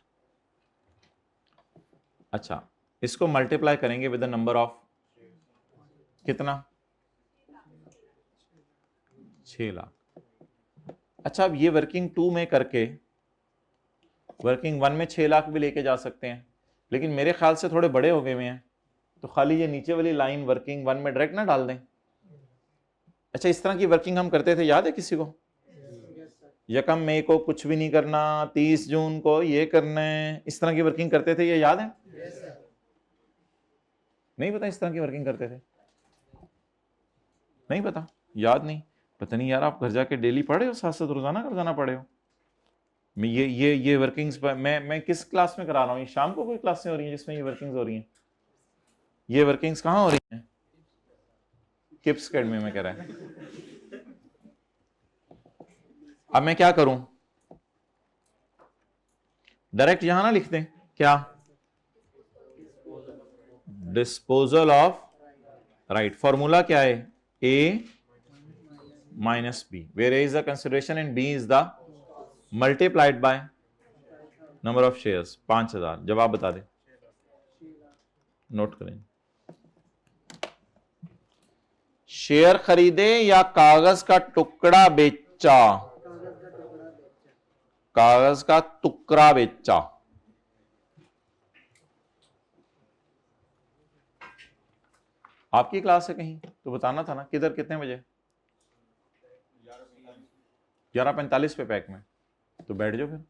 अच्छा, इसको मल्टीप्लाई करेंगे विद द नंबर ऑफ कितना, 6 लाख। अच्छा, अब ये वर्किंग 2 में करके वर्किंग 1 में 6 लाख भी लेके जा सकते हैं, लेकिन मेरे ख्याल से थोड़े बड़े हो गए हुए हैं, तो खाली ये नीचे वाली लाइन वर्किंग 1 में डायरेक्ट ना डाल दें। अच्छा, इस तरह की वर्किंग हम करते थे, याद है किसी को? यकम मई को कुछ भी नहीं करना, 30 जून को ये करना है, इस तरह की वर्किंग करते थे, ये याद है? नहीं पता इस तरह की वर्किंग करते थे? नहीं पता, याद नहीं, पता नहीं यार, आप घर जाके डेली पढ़े हो, साथ साथ रोजाना कर जाना पड़े हो। मैं ये वर्किंग्स मैं किस क्लास में करा रहा हूँ? ये शाम को कोई क्लासें हो रही हैं जिसमें ये वर्किंग्स हो रही हैं? ये वर्किंग्स कहाँ हो रही हैं? किप्स अकेडमी में कह रहा है। अब मैं क्या करूं, डायरेक्ट यहां ना लिख दें क्या, डिस्पोजल ऑफ राइट। फॉर्मूला क्या है, A minus B, where A is the consideration and B is the multiplied by number of shares, 5000। जवाब बता दे, नोट करें। शेयर खरीदे या कागज का टुकड़ा बेचा? कागज का टुकड़ा बेचा। आपकी क्लास है कहीं तो बताना था ना, किधर, कितने बजे? 11:45 पे पैक में, तो बैठ जाओ फिर।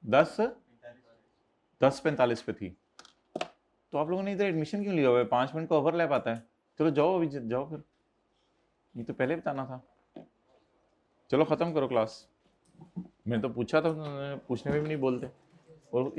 10:45 पे थी, तो आप लोगों ने इधर एडमिशन क्यों लिया हुआ है? 5 मिनट का ओवरलैप आता है। चलो जाओ, अभी जाओ फिर, ये तो पहले बताना था। चलो खत्म करो क्लास। मैंने तो पूछा था, पूछने में भी नहीं बोलते। और